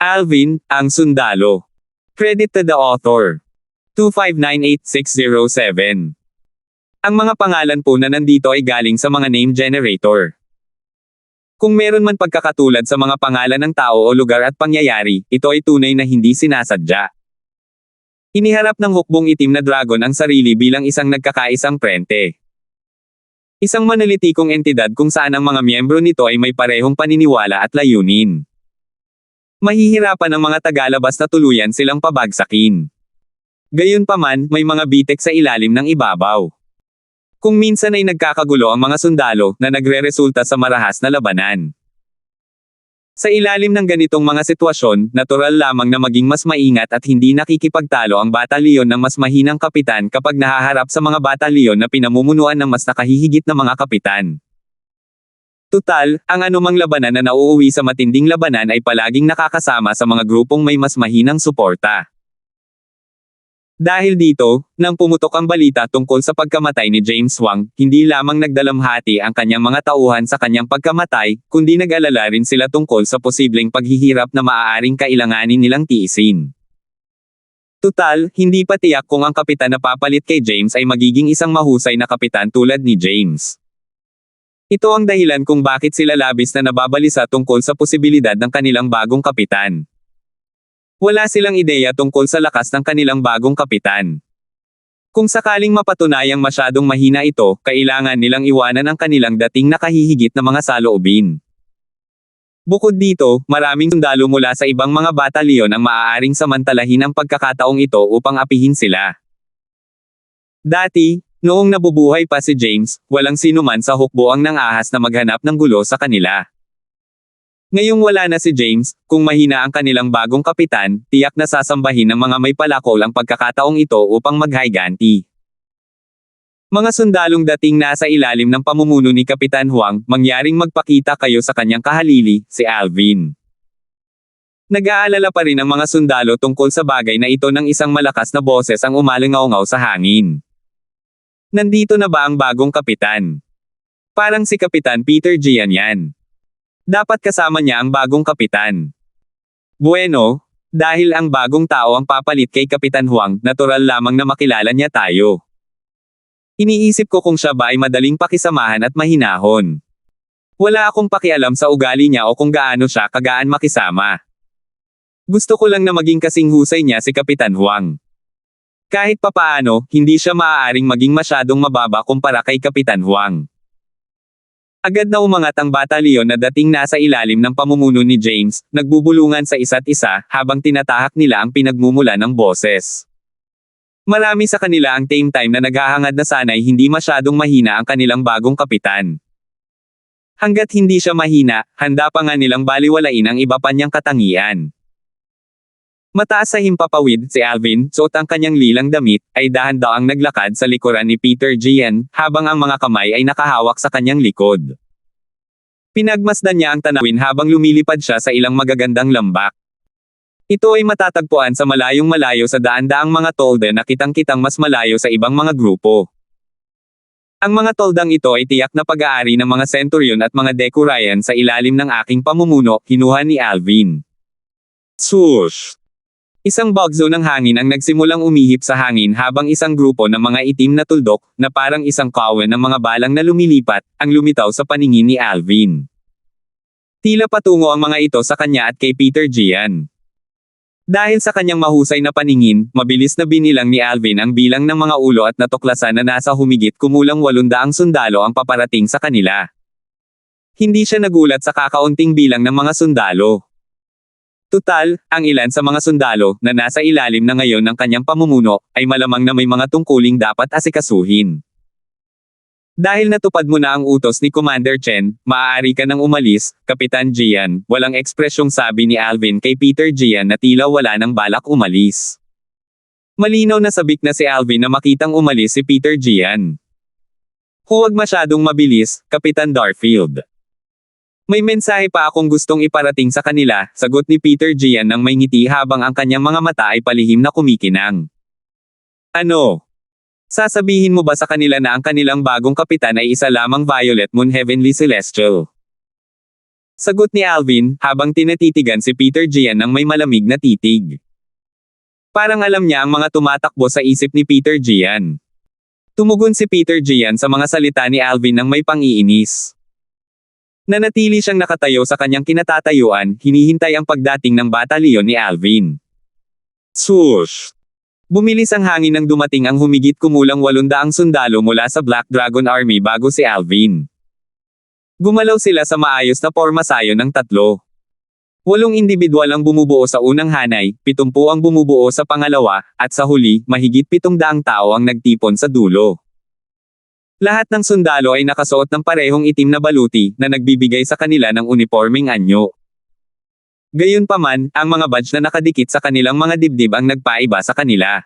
Alvin, ang sundalo. Credit to the author. 2598607. Ang mga pangalan po na nandito ay galing sa mga name generator. Kung meron man pagkakatulad sa mga pangalan ng tao o lugar at pangyayari, ito ay tunay na hindi sinasadya. Iniharap ng hukbong itim na dragon ang sarili bilang isang nagkakaisang prente. Isang manalitikong entidad kung saan ang mga miyembro nito ay may parehong paniniwala at layunin. Mahihirapan ang mga tagalabas na tuluyan silang pabagsakin. Gayunpaman, may mga bitek sa ilalim ng ibabaw. Kung minsan ay nagkakagulo ang mga sundalo na nagreresulta sa marahas na labanan. Sa ilalim ng ganitong mga sitwasyon, natural lamang na maging mas maingat at hindi nakikipagtalo ang batalyon ng mas mahinang kapitan kapag nahaharap sa mga batalyon na pinamumunuan ng mas nakahihigit na mga kapitan. Tutal, ang anumang labanan na nauuwi sa matinding labanan ay palaging nakakasama sa mga grupong may mas mahinang suporta. Dahil dito, nang pumutok ang balita tungkol sa pagkamatay ni James Wang, hindi lamang nagdalamhati ang kanyang mga tauhan sa kanyang pagkamatay, kundi nag-alala rin sila tungkol sa posibleng paghihirap na maaaring kailanganin nilang tiisin. Tutal, hindi pa tiyak kung ang kapitan na papalit kay James ay magiging isang mahusay na kapitan tulad ni James. Ito ang dahilan kung bakit sila labis na nababalisa tungkol sa posibilidad ng kanilang bagong kapitan. Wala silang ideya tungkol sa lakas ng kanilang bagong kapitan. Kung sakaling mapatunayang masyadong mahina ito, kailangan nilang iwanan ang kanilang dating nakahihigit na mga saloobin. Bukod dito, maraming sundalo mula sa ibang mga batalyon ang maaaring samantalahin ang pagkakataong ito upang apihin sila. Dati, noong nabubuhay pa si James, walang sinuman sa hukbo ang nangahas na maghanap ng gulo sa kanila. Ngayong wala na si James, kung mahina ang kanilang bagong kapitan, tiyak na sasambahin ng mga may palakol ang pagkakataong ito upang maghayganti. Mga sundalong dating nasa ilalim ng pamumuno ni Kapitan Huang, mangyaring magpakita kayo sa kanyang kahalili, si Alvin. Nag-aalala pa rin ang mga sundalo tungkol sa bagay na ito ng isang malakas na boses ang umalingaw-ngaw sa hangin. Nandito na ba ang bagong kapitan? Parang si Kapitan Peter Gian yan. Dapat kasama niya ang bagong kapitan. Bueno, dahil ang bagong tao ang papalit kay Kapitan Huang, natural lamang na makilala niya tayo. Iniisip ko kung siya ba ay madaling pakisamahan at mahinahon. Wala akong pakialam sa ugali niya o kung gaano siya kagaan makisama. Gusto ko lang na maging kasing husay niya si Kapitan Huang. Kahit papaano, hindi siya maaaring maging masyadong mababa kumpara kay Kapitan Huang. Agad na umangat ang batalyon na dating nasa ilalim ng pamumuno ni James, nagbubulungan sa isa't isa, habang tinatahak nila ang pinagmumula ng boses. Marami sa kanila ang same time na naghahangad na sana'y hindi masyadong mahina ang kanilang bagong kapitan. Hanggat hindi siya mahina, handa pa nga nilang baliwalain ang iba pa niyang katangian. Mataas sa himpapawid, si Alvin, suot ang kanyang lilang damit, ay dahan-daang naglakad sa likuran ni Peter Gian, habang ang mga kamay ay nakahawak sa kanyang likod. Pinagmasdan niya ang tanawin habang lumilipad siya sa ilang magagandang lambak. Ito ay matatagpuan sa malayong malayo sa daan-daang mga tolda na kitang-kitang mas malayo sa ibang mga grupo. Ang mga toldang ito ay tiyak na pag-aari ng mga Centurion at mga Decurion sa ilalim ng aking pamumuno, kinuha ni Alvin. Swoosh! Isang bagzo ng hangin ang nagsimulang umihip sa hangin habang isang grupo ng mga itim na tuldok, na parang isang kawan ng mga balang na lumilipat, ang lumitaw sa paningin ni Alvin. Tila patungo ang mga ito sa kanya at kay Peter Gian. Dahil sa kanyang mahusay na paningin, mabilis na binilang ni Alvin ang bilang ng mga ulo at natuklasan na nasa humigit kumulang 800 sundalo ang paparating sa kanila. Hindi siya nagulat sa kakaunting bilang ng mga sundalo. Tutal, ang ilan sa mga sundalo, na nasa ilalim na ngayon ng kanyang pamumuno, ay malamang na may mga tungkuling dapat asikasuhin. Dahil natupad mo na ang utos ni Commander Chen, maaari ka nang umalis, Kapitan Gian, walang ekspresyong sabi ni Alvin kay Peter Gian na tila wala nang balak umalis. Malinaw na sabik na si Alvin na makitang umalis si Peter Gian. Huwag masyadong mabilis, Kapitan Darfield. May mensahe pa akong gustong iparating sa kanila, sagot ni Peter Gian nang may ngiti habang ang kanyang mga mata ay palihim na kumikinang. Ano? Sasabihin mo ba sa kanila na ang kanilang bagong kapitan ay isa lamang Violet Moon Heavenly Celestial? Sagot ni Alvin, habang tinatitigan si Peter Gian ng may malamig na titig. Parang alam niya ang mga tumatakbo sa isip ni Peter Gian. Tumugon si Peter Gian sa mga salita ni Alvin ng may pang-iinis. Nanatili siyang nakatayo sa kanyang kinatatayuan, hinihintay ang pagdating ng batalyon ni Alvin. Swoosh! Bumilis ang hangin nang dumating ang humigit kumulang 800 sundalo mula sa Black Dragon Army bago si Alvin. Gumalaw sila sa maayos na pormasayo ng 3. 8 individual ang bumubuo sa unang hanay, 70 ang bumubuo sa pangalawa, at sa huli, mahigit 700 tao ang nagtipon sa dulo. Lahat ng sundalo ay nakasuot ng parehong itim na baluti, na nagbibigay sa kanila ng unipormeng anyo. Gayunpaman, ang mga badge na nakadikit sa kanilang mga dibdib ang nagpaiba sa kanila.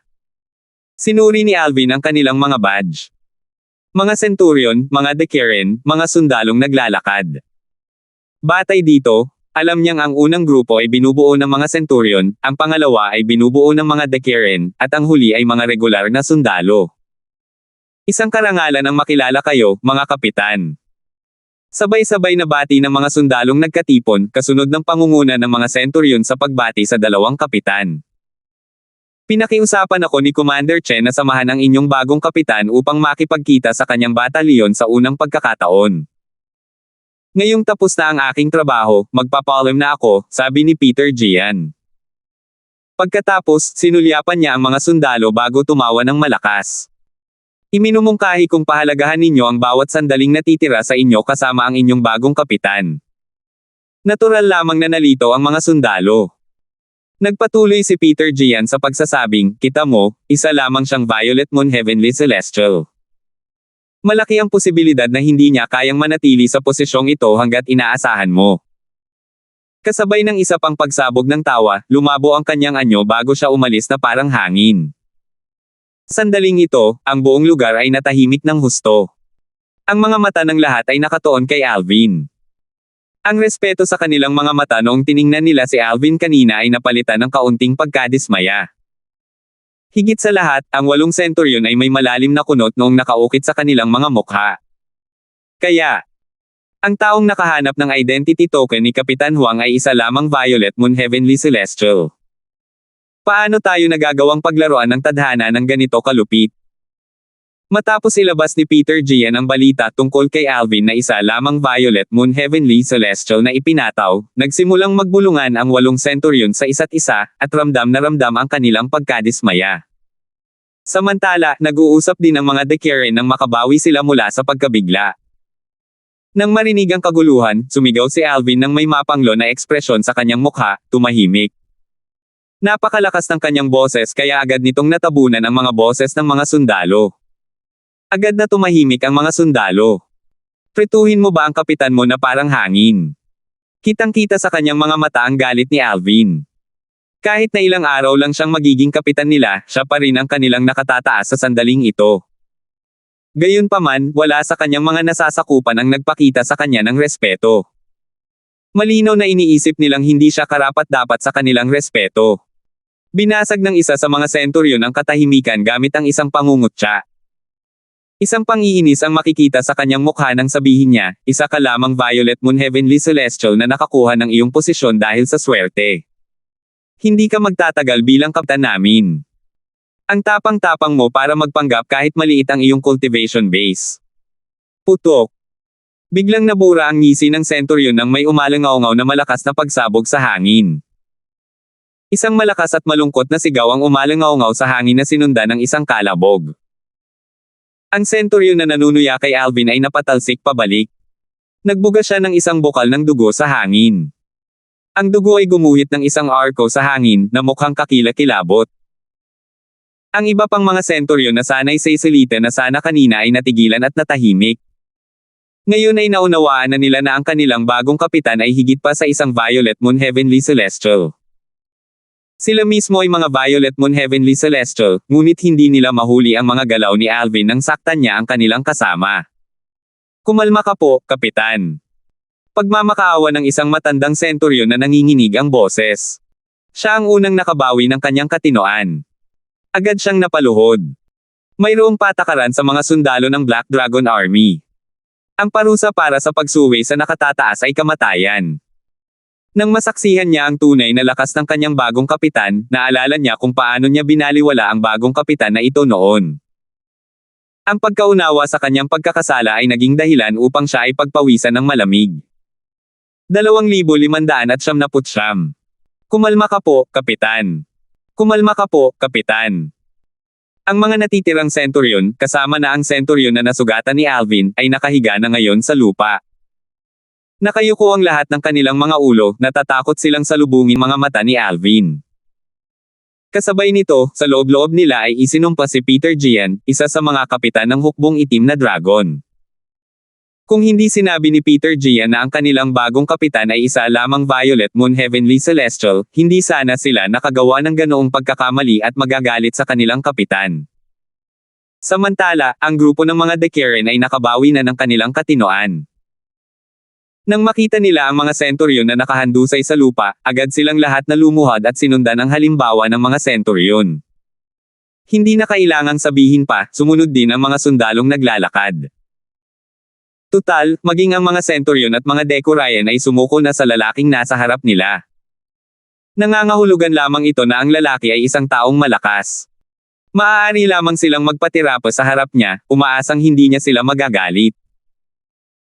Sinuri ni Alvin ang kanilang mga badge. Mga centurion, mga decaren, mga sundalong naglalakad. Batay dito, alam niyang ang unang grupo ay binubuo ng mga centurion, ang pangalawa ay binubuo ng mga decaren, at ang huli ay mga regular na sundalo. Isang karangalan ang makilala kayo, mga kapitan. Sabay-sabay na bati ng mga sundalong nagkatipon, kasunod ng pangunguna ng mga centurion sa pagbati sa 2 kapitan. Pinakiusapan ako ni Commander Chen na samahan ang inyong bagong kapitan upang makipagkita sa kanyang batalyon sa unang pagkakataon. Ngayong tapos na ang aking trabaho, magpapaalam na ako, sabi ni Peter Gian. Pagkatapos, sinulyapan niya ang mga sundalo bago tumawa ng malakas. Iminumungkahi kong pahalagahan ninyo ang bawat sandaling natitira sa inyo kasama ang inyong bagong kapitan. Natural lamang na nalito ang mga sundalo. Nagpatuloy si Peter Gian sa pagsasabing, kita mo, isa lamang siyang Violet Moon Heavenly Celestial. Malaki ang posibilidad na hindi niya kayang manatili sa posisyong ito hanggat inaasahan mo. Kasabay ng isa pang pagsabog ng tawa, lumabo ang kanyang anyo bago siya umalis na parang hangin. Sandaling ito, ang buong lugar ay natahimik ng husto. Ang mga mata ng lahat ay nakatuon kay Alvin. Ang respeto sa kanilang mga mata noong tiningnan nila si Alvin kanina ay napalitan ng kaunting pagkadismaya. Higit sa lahat, ang 8 centurion ay may malalim na kunot noong nakaukit sa kanilang mga mukha. Kaya, ang taong nakahanap ng identity token ni Kapitan Huang ay isa lamang Violet Moon Heavenly Celestial. Paano tayo nagagawang paglaruan ng tadhana ng ganito kalupit? Matapos ilabas ni Peter Gian ang balita tungkol kay Alvin na isa lamang Violet Moon Heavenly Celestial na ipinataw, nagsimulang magbulungan ang 8 centurion sa isa't isa, at ramdam na ramdam ang kanilang pagkadismaya. Samantala, nag-uusap din ang mga decaren nang makabawi sila mula sa pagkabigla. Nang marinig ang kaguluhan, sumigaw si Alvin ng may mapanglo na ekspresyon sa kanyang mukha, tumahimik. Napakalakas ng kanyang boses kaya agad nitong natabunan ang mga boses ng mga sundalo. Agad na tumahimik ang mga sundalo. Prituhin mo ba ang kapitan mo na parang hangin? Kitang-kita sa kanyang mga mata ang galit ni Alvin. Kahit na ilang araw lang siyang magiging kapitan nila, siya pa rin ang kanilang nakatataas sa sandaling ito. Gayunpaman, wala sa kanyang mga nasasakupan ang nagpakita sa kanya ng respeto. Malinaw na iniisip nilang hindi siya karapat-dapat sa kanilang respeto. Binasag ng isa sa mga centurion ang katahimikan gamit ang isang pangungutya. Isang pang-iinis ang makikita sa kanyang mukha nang sabihin niya, isa ka lamang Violet Moon Heavenly Celestial na nakakuha ng iyong posisyon dahil sa swerte. Hindi ka magtatagal bilang kapitan namin. Ang tapang-tapang mo para magpanggap kahit maliit ang iyong cultivation base. Putok. Biglang nabura ang ngisi ng centurion nang may umalangaw-ngaw na malakas na pagsabog sa hangin. Isang malakas at malungkot na sigaw ang umalangaw-ngaw sa hangin na sinundan ng isang kalabog. Ang centurion na nanunuya kay Alvin ay napatalsik pabalik. Nagbuga siya ng isang bukal ng dugo sa hangin. Ang dugo ay gumuhit ng isang arko sa hangin na mukhang kakilakilabot. Ang iba pang mga centurion na sanay sa isalita na sana kanina ay natigilan at natahimik. Ngayon ay naunawaan na nila na ang kanilang bagong kapitan ay higit pa sa isang Violet Moon Heavenly Celestial. Sila mismo ay mga Violet Moon Heavenly Celestial, ngunit hindi nila mahuli ang mga galaw ni Alvin nang saktan niya ang kanilang kasama. Kumalma ka po, Kapitan. Pagmamakaawa ng isang matandang centurion na nanginginig ang boses. Siya ang unang nakabawi ng kanyang katinoan. Agad siyang napaluhod. Mayroong patakaran sa mga sundalo ng Black Dragon Army. Ang parusa para sa pagsuwi sa nakatataas ay kamatayan. Nang masaksihan niya ang tunay na lakas ng kanyang bagong kapitan, naalala niya kung paano niya binaliwala ang bagong kapitan na ito noon. Ang pagkaunawa sa kanyang pagkakasala ay naging dahilan upang siya ay pagpawisan ng malamig. 2,579. Kumalma ka po, Kapitan. Kumalma ka po, Kapitan. Ang mga natitirang Centurion, kasama na ang Centurion na nasugatan ni Alvin, ay nakahiga na ngayon sa lupa. Nakayuko ang lahat ng kanilang mga ulo, natatakot silang salubungin mga mata ni Alvin. Kasabay nito, sa loob-loob nila ay isinumpa si Peter Gian, isa sa mga kapitan ng hukbong itim na dragon. Kung hindi sinabi ni Peter Gian na ang kanilang bagong kapitan ay isa lamang Violet Moon Heavenly Celestial, hindi sana sila nakagawa ng ganoong pagkakamali at magagalit sa kanilang kapitan. Samantala, ang grupo ng mga Decaren ay nakabawi na ng kanilang katinoan. Nang makita nila ang mga Centurion na nakahandusay sa lupa, agad silang lahat na lumuhad at sinundan ang halimbawa ng mga Centurion. Hindi na kailangang sabihin pa, sumunod din ang mga sundalong naglalakad. Tutal, maging ang mga Centurion at mga Decurion ay sumuko na sa lalaking nasa harap nila. Nangangahulugan lamang ito na ang lalaki ay isang taong malakas. Maaari lamang silang magpatirapo sa harap niya, umaasang hindi niya sila magagalit.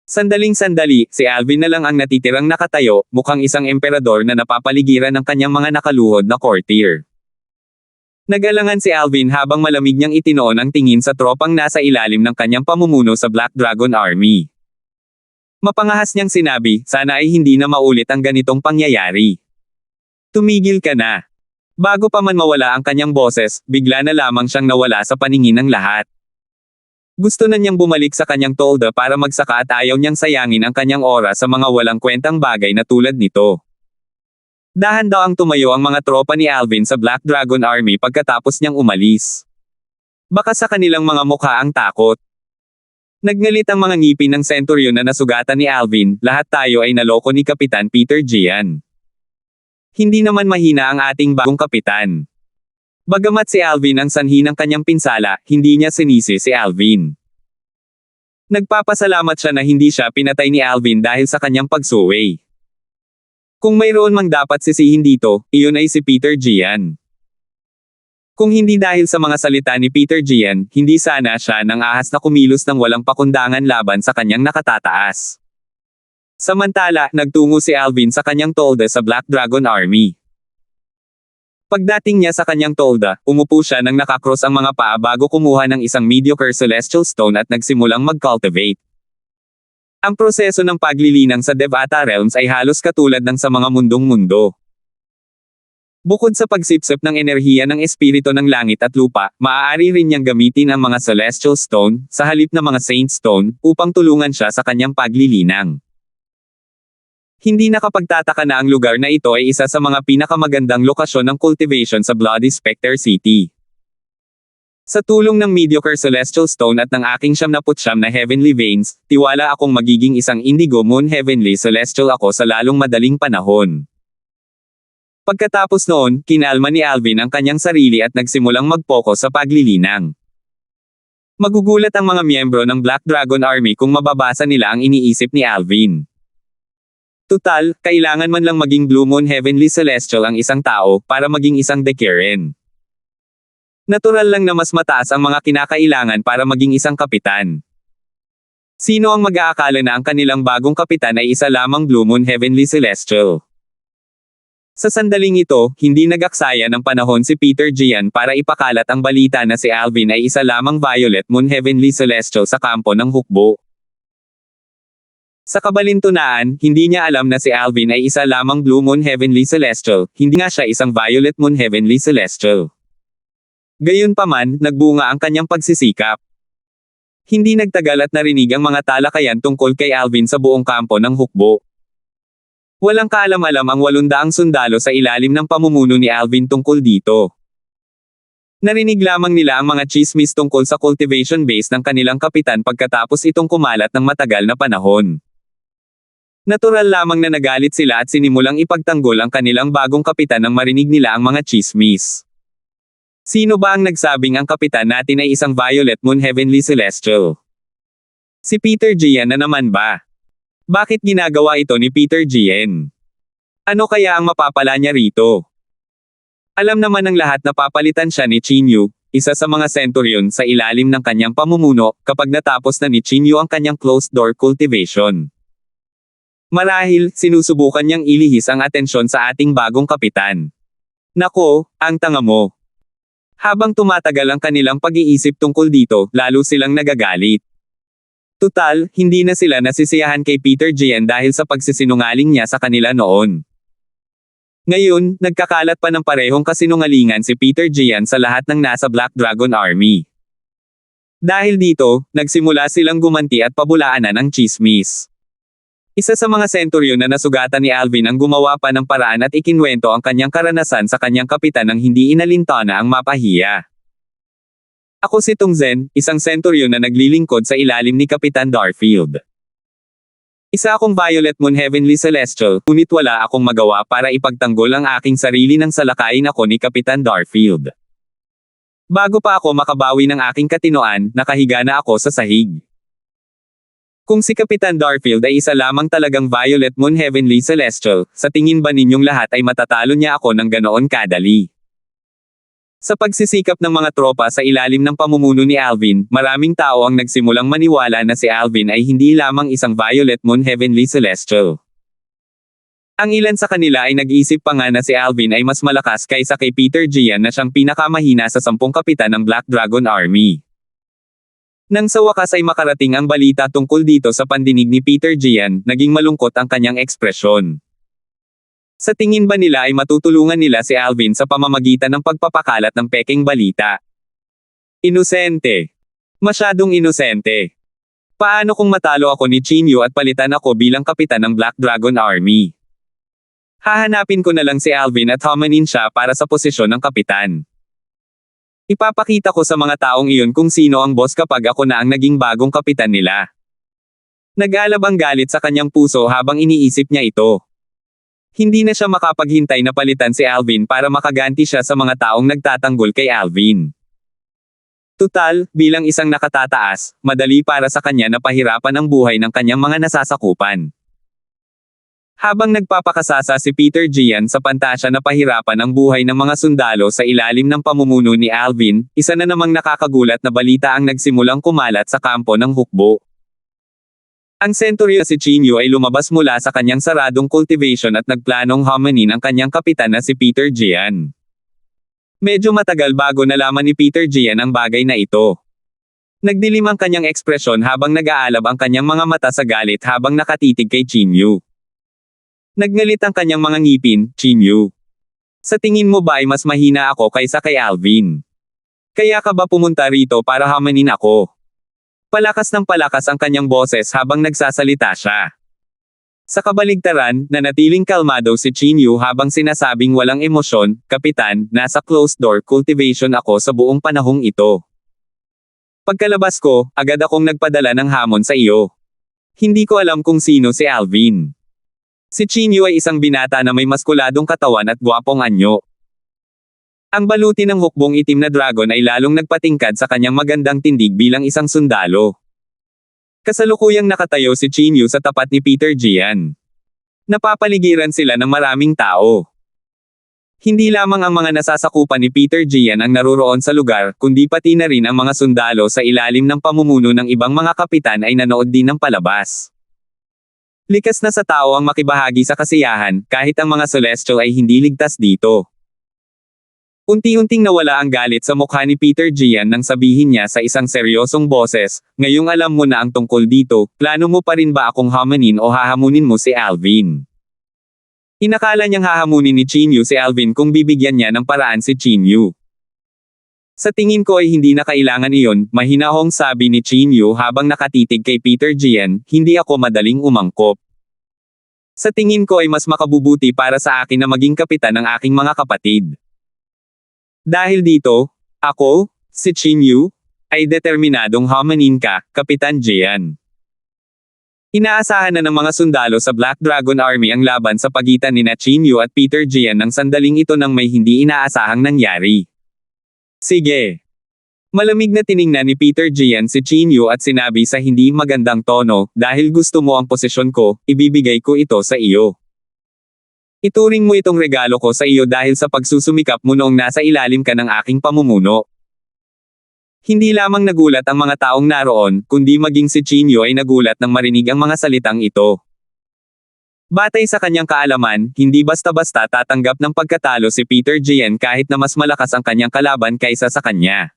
Sandaling-sandali, si Alvin na lang ang natitirang nakatayo, mukhang isang emperador na napapaligiran ng kanyang mga nakaluhod na courtier. Nag-alangan si Alvin habang malamig niyang itinoon ang tingin sa tropang nasa ilalim ng kanyang pamumuno sa Black Dragon Army. Mapangahas niyang sinabi, sana ay hindi na maulit ang ganitong pangyayari. Tumigil ka na. Bago pa man mawala ang kanyang boses, bigla na lamang siyang nawala sa paningin ng lahat. Gusto na niyang bumalik sa kanyang tolda para magsaka at ayaw niyang sayangin ang kanyang oras sa mga walang kwentang bagay na tulad nito. Dahan daw ang tumayo ang mga tropa ni Alvin sa Black Dragon Army pagkatapos niyang umalis. Baka sa kanilang mga mukha ang takot. Nagngalit ang mga ngipin ng Centurion na nasugatan ni Alvin, lahat tayo ay naloko ni Kapitan Peter Gian. Hindi naman mahina ang ating bagong kapitan. Bagamat si Alvin ang sanhi ng kanyang pinsala, hindi niya sinisi si Alvin. Nagpapasalamat siya na hindi siya pinatay ni Alvin dahil sa kanyang pagsuway. Kung mayroon mang dapat sisihin dito, iyon ay si Peter Gian. Kung hindi dahil sa mga salita ni Peter Gian, hindi sana siya nang ahas na kumilos ng walang pakundangan laban sa kanyang nakatataas. Samantala, nagtungo si Alvin sa kanyang tolda sa Black Dragon Army. Pagdating niya sa kanyang tolda, umupo siya nang nakakross ang mga paa bago kumuha ng isang mediocre celestial stone at nagsimulang mag-cultivate. Ang proseso ng paglilinang sa Devata Realms ay halos katulad ng sa mga mundong-mundo. Bukod sa pagsipsip ng enerhiya ng espiritu ng langit at lupa, maaari rin niyang gamitin ang mga celestial stone, sa halip na mga saint stone, upang tulungan siya sa kanyang paglilinang. Hindi nakapagtataka na ang lugar na ito ay isa sa mga pinakamagandang lokasyon ng cultivation sa Bloody Spectre City. Sa tulong ng mediocre celestial stone at ng aking 79 na heavenly veins, tiwala akong magiging isang indigo moon heavenly celestial ako sa lalong madaling panahon. Pagkatapos noon, kinalma ni Alvin ang kanyang sarili at nagsimulang mag-focus sa paglilinang. Magugulat ang mga miyembro ng Black Dragon Army kung mababasa nila ang iniisip ni Alvin. Tutal, kailangan man lang maging Blue Moon Heavenly Celestial ang isang tao para maging isang Decaren. Natural lang na mas mataas ang mga kinakailangan para maging isang kapitan. Sino ang mag-aakala na ang kanilang bagong kapitan ay isa lamang Blue Moon Heavenly Celestial? Sa sandaling ito, hindi nag-aksaya ng panahon si Peter Gian para ipakalat ang balita na si Alvin ay isa lamang Violet Moon Heavenly Celestial sa kampo ng hukbo. Sa kabalintunaan, hindi niya alam na si Alvin ay isa lamang Blue Moon Heavenly Celestial, hindi nga siya isang Violet Moon Heavenly Celestial. Gayunpaman, nagbunga ang kanyang pagsisikap. Hindi nagtagal at narinig ang mga talakayan tungkol kay Alvin sa buong kampo ng hukbo. Walang kaalam-alam ang 800 sundalo sa ilalim ng pamumuno ni Alvin tungkol dito. Narinig lamang nila ang mga chismis tungkol sa cultivation base ng kanilang kapitan pagkatapos itong kumalat ng matagal na panahon. Natural lamang na nagalit sila at sinimulang ipagtanggol ang kanilang bagong kapitan nang marinig nila ang mga chismis. Sino ba ang nagsabing ang kapitan natin ay isang Violet Moon Heavenly Celestial? Si Peter Gian na naman ba? Bakit ginagawa ito ni Peter Gian? Ano kaya ang mapapala niya rito? Alam naman ng lahat na papalitan siya ni Chinyu, isa sa mga centurion sa ilalim ng kanyang pamumuno, kapag natapos na ni Chinyu ang kanyang closed-door cultivation. Marahil, sinusubukan niyang ilihis ang atensyon sa ating bagong kapitan. Nako, ang tanga mo. Habang tumatagal ang kanilang pag-iisip tungkol dito, lalo silang nagagalit. Tutal, hindi na sila nasisiyahan kay Peter Jian dahil sa pagsisinungaling niya sa kanila noon. Ngayon, nagkakalat pa ng parehong kasinungalingan si Peter Jian sa lahat ng nasa Black Dragon Army. Dahil dito, nagsimula silang gumanti at pabulaanan ang tsismis. Isa sa mga centurion na nasugatan ni Alvin ang gumawa pa ng paraan at ikinwento ang kanyang karanasan sa kanyang kapitan nang hindi inalintana ang mapahiya. Ako si Tungzen, isang centurion na naglilingkod sa ilalim ni Kapitan Darfield. Isa akong Violet Moon Heavenly Celestial, ngunit wala akong magawa para ipagtanggol ang aking sarili nang salakayin ako ni Kapitan Darfield. Bago pa ako makabawi ng aking katinoan, nakahiga na ako sa sahig. Kung si Kapitan Darfield ay isa lamang talagang Violet Moon Heavenly Celestial, sa tingin ba ninyong lahat ay matatalo niya ako ng ganoon kadali? Sa pagsisikap ng mga tropa sa ilalim ng pamumuno ni Alvin, maraming tao ang nagsimulang maniwala na si Alvin ay hindi lamang isang Violet Moon Heavenly Celestial. Ang ilan sa kanila ay nag-isip pa nga na si Alvin ay mas malakas kaysa kay Peter Jian na siyang pinakamahina sa 10 kapitan ng Black Dragon Army. Nang sa wakas ay makarating ang balita tungkol dito sa pandinig ni Peter Jian, naging malungkot ang kanyang ekspresyon. Sa tingin ba nila ay matutulungan nila si Alvin sa pamamagitan ng pagpapakalat ng pekeng balita? Inosente. Masyadong inosente. Paano kung matalo ako ni Chinyu at palitan ako bilang kapitan ng Black Dragon Army? Hahanapin ko na lang si Alvin at hamanin siya para sa posisyon ng kapitan. Ipapakita ko sa mga taong iyon kung sino ang boss kapag ako na ang naging bagong kapitan nila. Nag-alab ang galit sa kanyang puso habang iniisip niya ito. Hindi na siya makapaghintay na palitan si Alvin para makaganti siya sa mga taong nagtatanggol kay Alvin. Tutal, bilang isang nakatataas, madali para sa kanya na pahirapan ang buhay ng kanyang mga nasasakupan. Habang nagpapakasasa si Peter Jian sa pantasya na pahirapan ang buhay ng mga sundalo sa ilalim ng pamumuno ni Alvin, isa na namang nakakagulat na balita ang nagsimulang kumalat sa kampo ng hukbo. Ang centurion si Chinyu ay lumabas mula sa kanyang saradong cultivation at nagplanong hamanin ang kanyang kapitan na si Peter Jian. Medyo matagal bago nalaman ni Peter Jian ang bagay na ito. Nagdilim ang kanyang ekspresyon habang nag-aalab ang kanyang mga mata sa galit habang nakatitig kay Chinyu. Nagngalit ang kanyang mga ngipin, Chinyu. Sa tingin mo ba ay mas mahina ako kaysa kay Alvin? Kaya ka ba pumunta rito para hamanin ako? Palakas ng palakas ang kanyang boses habang nagsasalita siya. Sa kabaligtaran, nanatiling kalmado si Chinyu habang sinasabing walang emosyon, Kapitan, nasa closed-door cultivation ako sa buong panahong ito. Pagkalabas ko, agad akong nagpadala ng hamon sa iyo. Hindi ko alam kung sino si Alvin. Si Chinyu ay isang binata na may maskuladong katawan at gwapong anyo. Ang baluti ng hukbong itim na dragon ay lalong nagpatingkad sa kanyang magandang tindig bilang isang sundalo. Kasalukuyang nakatayo si Chinyu sa tapat ni Peter Jian. Napapaligiran sila ng maraming tao. Hindi lamang ang mga nasasakupan ni Peter Jian ang naroroon sa lugar, kundi pati na rin ang mga sundalo sa ilalim ng pamumuno ng ibang mga kapitan ay nanood din ng palabas. Likas na sa tao ang makibahagi sa kasiyahan, kahit ang mga celestial ay hindi ligtas dito. Unti-unting nawala ang galit sa mukha ni Peter Jian nang sabihin niya sa isang seryosong boses, ngayong alam mo na ang tungkol dito, plano mo pa rin ba akong hamanin o hahamunin mo si Alvin? Inakala niyang hahamunin ni Chinyu si Alvin kung bibigyan niya ng paraan si Chinyu. Sa tingin ko ay hindi na kailangan iyon, mahinahong sabi ni Chinyu habang nakatitig kay Peter Jian, hindi ako madaling umangkop. Sa tingin ko ay mas makabubuti para sa akin na maging kapitan ng aking mga kapatid. Dahil dito, ako, si Chinyu, ay determinadong hamanin ka, Kapitan Jian. Inaasahan na ng mga sundalo sa Black Dragon Army ang laban sa pagitan ni Chinyu at Peter Jian nang sandaling ito nang may hindi inaasahang nangyari. Sige. Malamig na tiningnan ni Peter Jian si Chinyu at sinabi sa hindi magandang tono, dahil gusto mo ang posisyon ko, ibibigay ko ito sa iyo. Ituring mo itong regalo ko sa iyo dahil sa pagsusumikap mo noong nasa ilalim ka ng aking pamumuno. Hindi lamang nagulat ang mga taong naroon, kundi maging si Chinyo ay nagulat nang marinig ang mga salitang ito. Batay sa kanyang kaalaman, hindi basta-basta tatanggap ng pagkatalo si Peter Gian kahit na mas malakas ang kanyang kalaban kaysa sa kanya.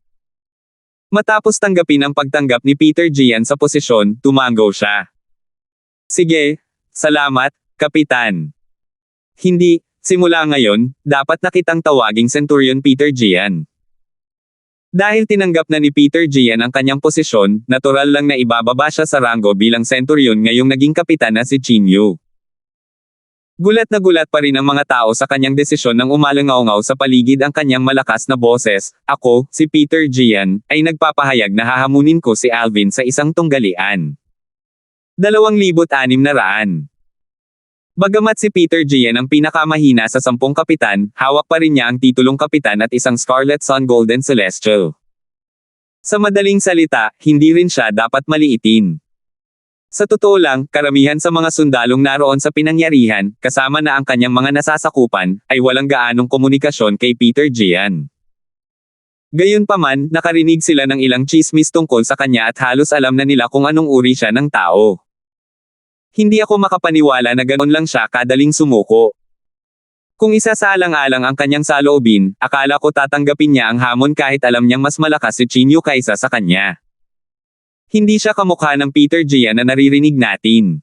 Matapos tanggapin ang pagtanggap ni Peter Gian sa posisyon, tumango siya. Sige, salamat, Kapitan. Hindi, simula ngayon, dapat na kitang tawaging Centurion Peter Gian. Dahil tinanggap na ni Peter Gian ang kanyang posisyon, natural lang na ibababa siya sa ranggo bilang Centurion ngayong naging kapitan na si Chinyo. Gulat na gulat pa rin ang mga tao sa kanyang desisyon nang umalangaw sa paligid ang kanyang malakas na boses. Ako, si Peter Gian, ay nagpapahayag na hahamunin ko si Alvin sa isang tunggalian. 2,600. Bagamat si Peter Gian ang pinakamahina sa 10 kapitan, hawak pa rin niya ang titulong kapitan at isang Scarlet Sun Golden Celestial. Sa madaling salita, hindi rin siya dapat maliitin. Sa totoo lang, karamihan sa mga sundalong naroon sa pinangyarihan, kasama na ang kanyang mga nasasakupan, ay walang gaanong komunikasyon kay Peter Gian. Gayunpaman, nakarinig sila ng ilang chismis tungkol sa kanya at halos alam na nila kung anong uri siya ng tao. Hindi ako makapaniwala na ganon lang siya kadaling sumuko. Kung isasaalang-alang ang kanyang saloobin, akala ko tatanggapin niya ang hamon kahit alam niyang mas malakas si Chinyo kaysa sa kanya. Hindi siya kamukha ng Peter Gian na naririnig natin.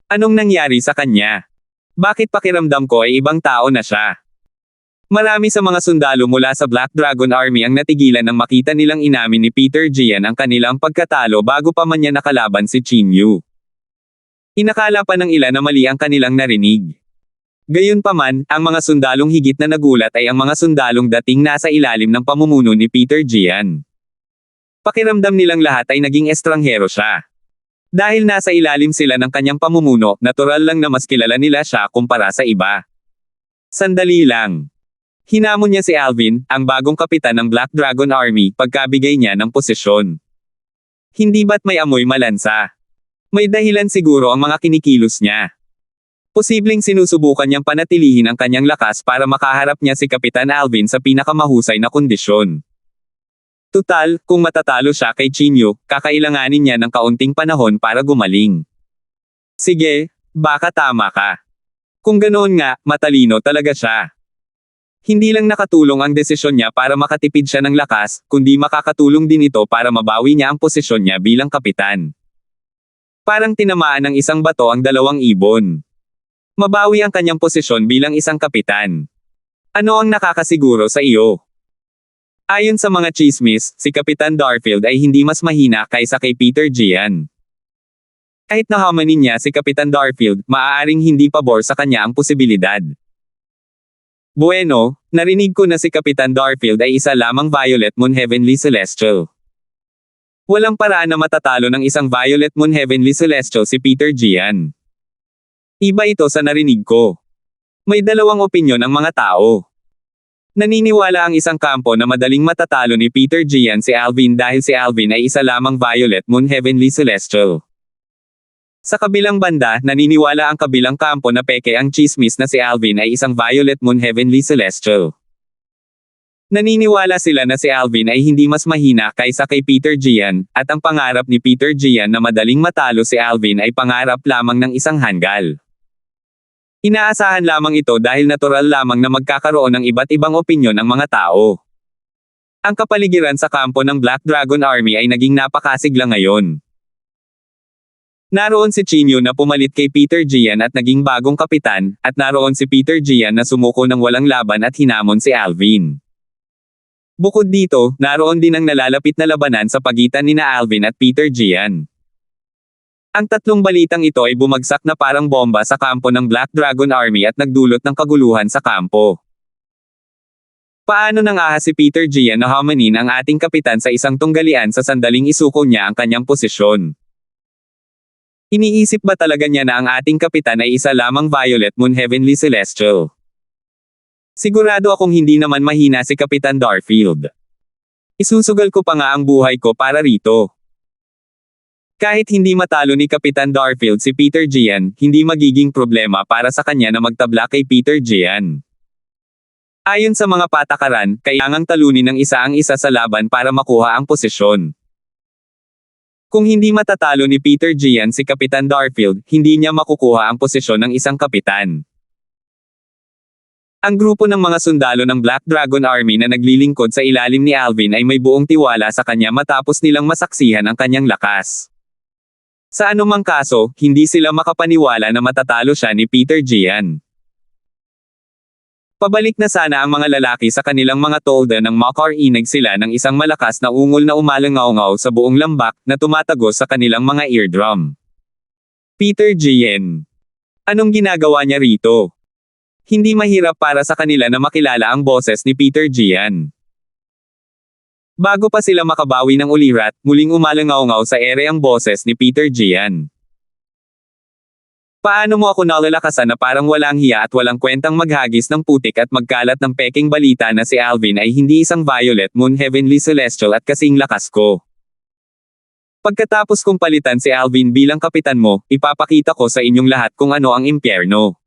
Anong nangyari sa kanya? Bakit pakiramdam ko ay ibang tao na siya? Marami sa mga sundalo mula sa Black Dragon Army ang natigilan nang makita nilang inamin ni Peter Gian ang kanilang pagkatalo bago pa man niya nakalaban si Chinyo. Inakala pa ng ilan na mali ang kanilang narinig. Gayunpaman, ang mga sundalong higit na nagulat ay ang mga sundalong dating nasa ilalim ng pamumuno ni Peter Gian. Pakiramdam nilang lahat ay naging estranghero siya. Dahil nasa ilalim sila ng kanyang pamumuno, natural lang na mas kilala nila siya kumpara sa iba. Sandali lang. Hinamon niya si Alvin, ang bagong kapitan ng Black Dragon Army, pagkabigay niya ng posisyon. Hindi ba't may amoy malansa? May dahilan siguro ang mga kinikilos niya. Posibleng sinusubukan niyang panatilihin ang kanyang lakas para makaharap niya si Kapitan Alvin sa pinakamahusay na kondisyon. Tutal, kung matatalo siya kay Chinyo, kakailanganin niya ng kaunting panahon para gumaling. Sige, baka tama ka. Kung ganoon nga, matalino talaga siya. Hindi lang nakatulong ang desisyon niya para makatipid siya ng lakas, kundi makakatulong din ito para mabawi niya ang posisyon niya bilang kapitan. Parang tinamaan ng isang bato ang 2 ibon. Mabawi ang kanyang posisyon bilang isang kapitan. Ano ang nakakasiguro sa iyo? Ayon sa mga chismis, si Kapitan Darfield ay hindi mas mahina kaysa kay Peter Gian. Kahit nahamanin niya si Kapitan Darfield, maaaring hindi pabor sa kanya ang posibilidad. Bueno, narinig ko na si Kapitan Darfield ay isa lamang Violet Moon Heavenly Celestial. Walang paraan na matatalo ng isang Violet Moon Heavenly Celestial si Peter Gian. Iba ito sa narinig ko. May 2 opinyon ang mga tao. Naniniwala ang isang kampo na madaling matatalo ni Peter Gian si Alvin dahil si Alvin ay isa lamang Violet Moon Heavenly Celestial. Sa kabilang banda, naniniwala ang kabilang kampo na peke ang chismis na si Alvin ay isang Violet Moon Heavenly Celestial. Naniniwala sila na si Alvin ay hindi mas mahina kaysa kay Peter Gian, at ang pangarap ni Peter Gian na madaling matalo si Alvin ay pangarap lamang ng isang hanggal. Inaasahan lamang ito dahil natural lamang na magkakaroon ng iba't ibang opinyon ang mga tao. Ang kapaligiran sa kampo ng Black Dragon Army ay naging napakasigla ngayon. Naroon si Chinyo na pumalit kay Peter Gian at naging bagong kapitan, at naroon si Peter Gian na sumuko ng walang laban at hinamon si Alvin. Bukod dito, naroon din ang nalalapit na labanan sa pagitan nina Alvin at Peter Gian. Ang 3 balitang ito ay bumagsak na parang bomba sa kampo ng Black Dragon Army at nagdulot ng kaguluhan sa kampo. Paano nang ahas si Peter Gian na hamanin ang ating kapitan sa isang tunggalian sa sandaling isuko niya ang kanyang posisyon? Iniisip ba talaga niya na ang ating kapitan ay isa lamang Violet Moon Heavenly Celestial? Sigurado akong hindi naman mahina si Kapitan Darfield. Isusugal ko pa nga ang buhay ko para rito. Kahit hindi matalo ni Kapitan Darfield si Peter Gian, hindi magiging problema para sa kanya na magtabla kay Peter Gian. Ayon sa mga patakaran, kailangang talunin ng isa ang isa sa laban para makuha ang posisyon. Kung hindi matatalo ni Peter Gian si Kapitan Darfield, hindi niya makukuha ang posisyon ng isang kapitan. Ang grupo ng mga sundalo ng Black Dragon Army na naglilingkod sa ilalim ni Alvin ay may buong tiwala sa kanya matapos nilang masaksihan ang kanyang lakas. Sa anumang kaso, hindi sila makapaniwala na matatalo siya ni Peter Gian. Pabalik na sana ang mga lalaki sa kanilang mga tolda nang makarinig sila ng isang malakas na ungol na umalangaw-ngaw sa buong lambak na tumatagos sa kanilang mga eardrum. Peter Gian. Anong ginagawa niya rito? Hindi mahirap para sa kanila na makilala ang boses ni Peter Gian. Bago pa sila makabawi ng ulirat, muling umalangaw-ngaw sa ere ang boses ni Peter Gian. Paano mo ako nalalakasan na parang walang hiya at walang kwentang maghagis ng putik at magkalat ng peking balita na si Alvin ay hindi isang Violet Moon Heavenly Celestial at kasing lakas ko? Pagkatapos kong palitan si Alvin bilang kapitan mo, ipapakita ko sa inyong lahat kung ano ang impyerno.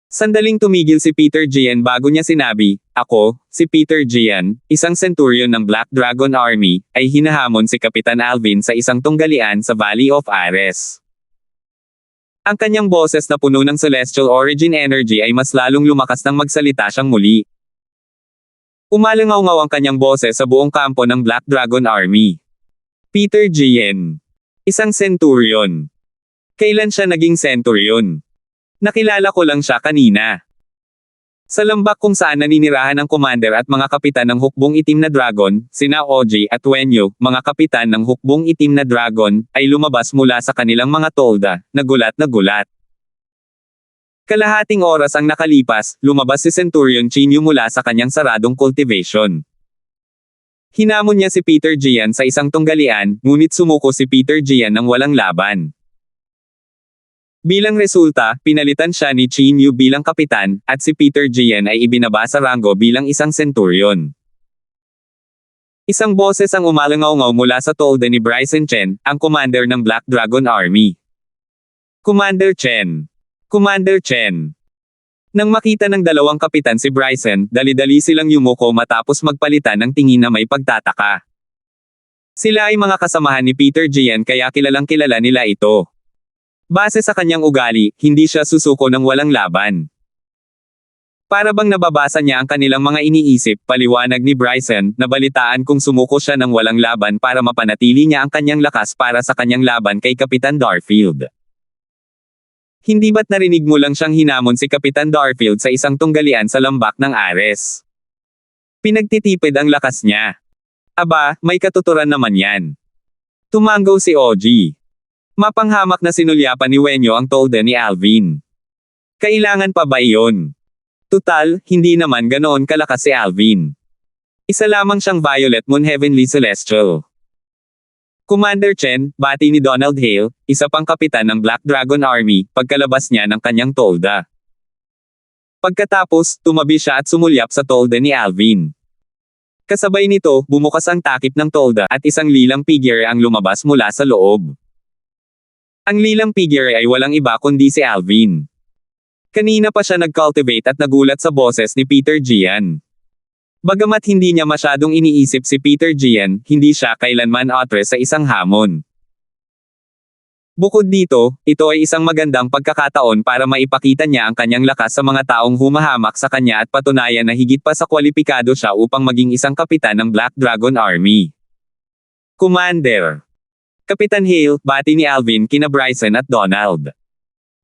Sandaling tumigil si Peter Gian bago niya sinabi, ako, si Peter Gian, isang centurion ng Black Dragon Army, ay hinahamon si Kapitan Alvin sa isang tunggalian sa Valley of Ares. Ang kanyang boses na puno ng celestial origin energy ay mas lalong lumakas nang magsalita siyang muli. Umalangaw-ngaw ang kanyang boses sa buong kampo ng Black Dragon Army. Peter Gian. Isang centurion. Kailan siya naging centurion? Nakilala ko lang siya kanina. Sa lambak kung saan naninirahan ang commander at mga kapitan ng hukbong itim na dragon, sina Oji at Wenyo, mga kapitan ng hukbong itim na dragon, ay lumabas mula sa kanilang mga tolda, nagulat na gulat. Kalahating oras ang nakalipas, lumabas si Centurion Chinyu mula sa kanyang saradong cultivation. Hinamon niya si Peter Gian sa isang tunggalian, ngunit sumuko si Peter Gian ng walang laban. Bilang resulta, pinalitan siya ni Chinyu bilang kapitan, at si Peter Gian ay ibinaba sa ranggo bilang isang centurion. Isang boses ang umalangaw-ngaw mula sa tolda ni Bryson Chen, ang commander ng Black Dragon Army. Commander Chen. Commander Chen. Nang makita ng dalawang kapitan si Bryson, dali-dali silang yumuko matapos magpalitan ng tingin na may pagtataka. Sila ay mga kasamahan ni Peter Gian kaya kilalang kilala nila ito. Base sa kanyang ugali, hindi siya susuko ng walang laban. Para bang nababasa niya ang kanilang mga iniisip, paliwanag ni Bryson, nabalitaan kung sumuko siya ng walang laban para mapanatili niya ang kanyang lakas para sa kanyang laban kay Kapitan Darfield. Hindi ba't narinig mo lang siyang hinamon si Kapitan Darfield sa isang tunggalian sa lambak ng Ares? Pinagtitipid ang lakas niya. Aba, may katuturan naman yan. Tumanggaw si Oji. Mapanghamak na sinulyapan ni Wenyo ang tolda ni Alvin. Kailangan pa ba iyon? Tutal, hindi naman ganoon kalakas si Alvin. Isa lamang siyang Violet Moon Heavenly Celestial. Commander Chen, bati ni Donald Hale, isa pang kapitan ng Black Dragon Army, pagkalabas niya ng kanyang tolda. Pagkatapos, tumabi siya at sumulyap sa tolda ni Alvin. Kasabay nito, bumukas ang takip ng tolda at isang lilang figure ang lumabas mula sa loob. Ang lilang figure ay walang iba kundi si Alvin. Kanina pa siya nag-cultivate at nagulat sa boses ni Peter Gian. Bagamat hindi niya masyadong iniisip si Peter Gian, hindi siya kailanman atres sa isang hamon. Bukod dito, ito ay isang magandang pagkakataon para maipakita niya ang kanyang lakas sa mga taong humahamak sa kanya at patunayan na higit pa sa kwalipikado siya upang maging isang kapitan ng Black Dragon Army. Commander. Kapitan Hale, bati ni Alvin kina Bryson at Donald.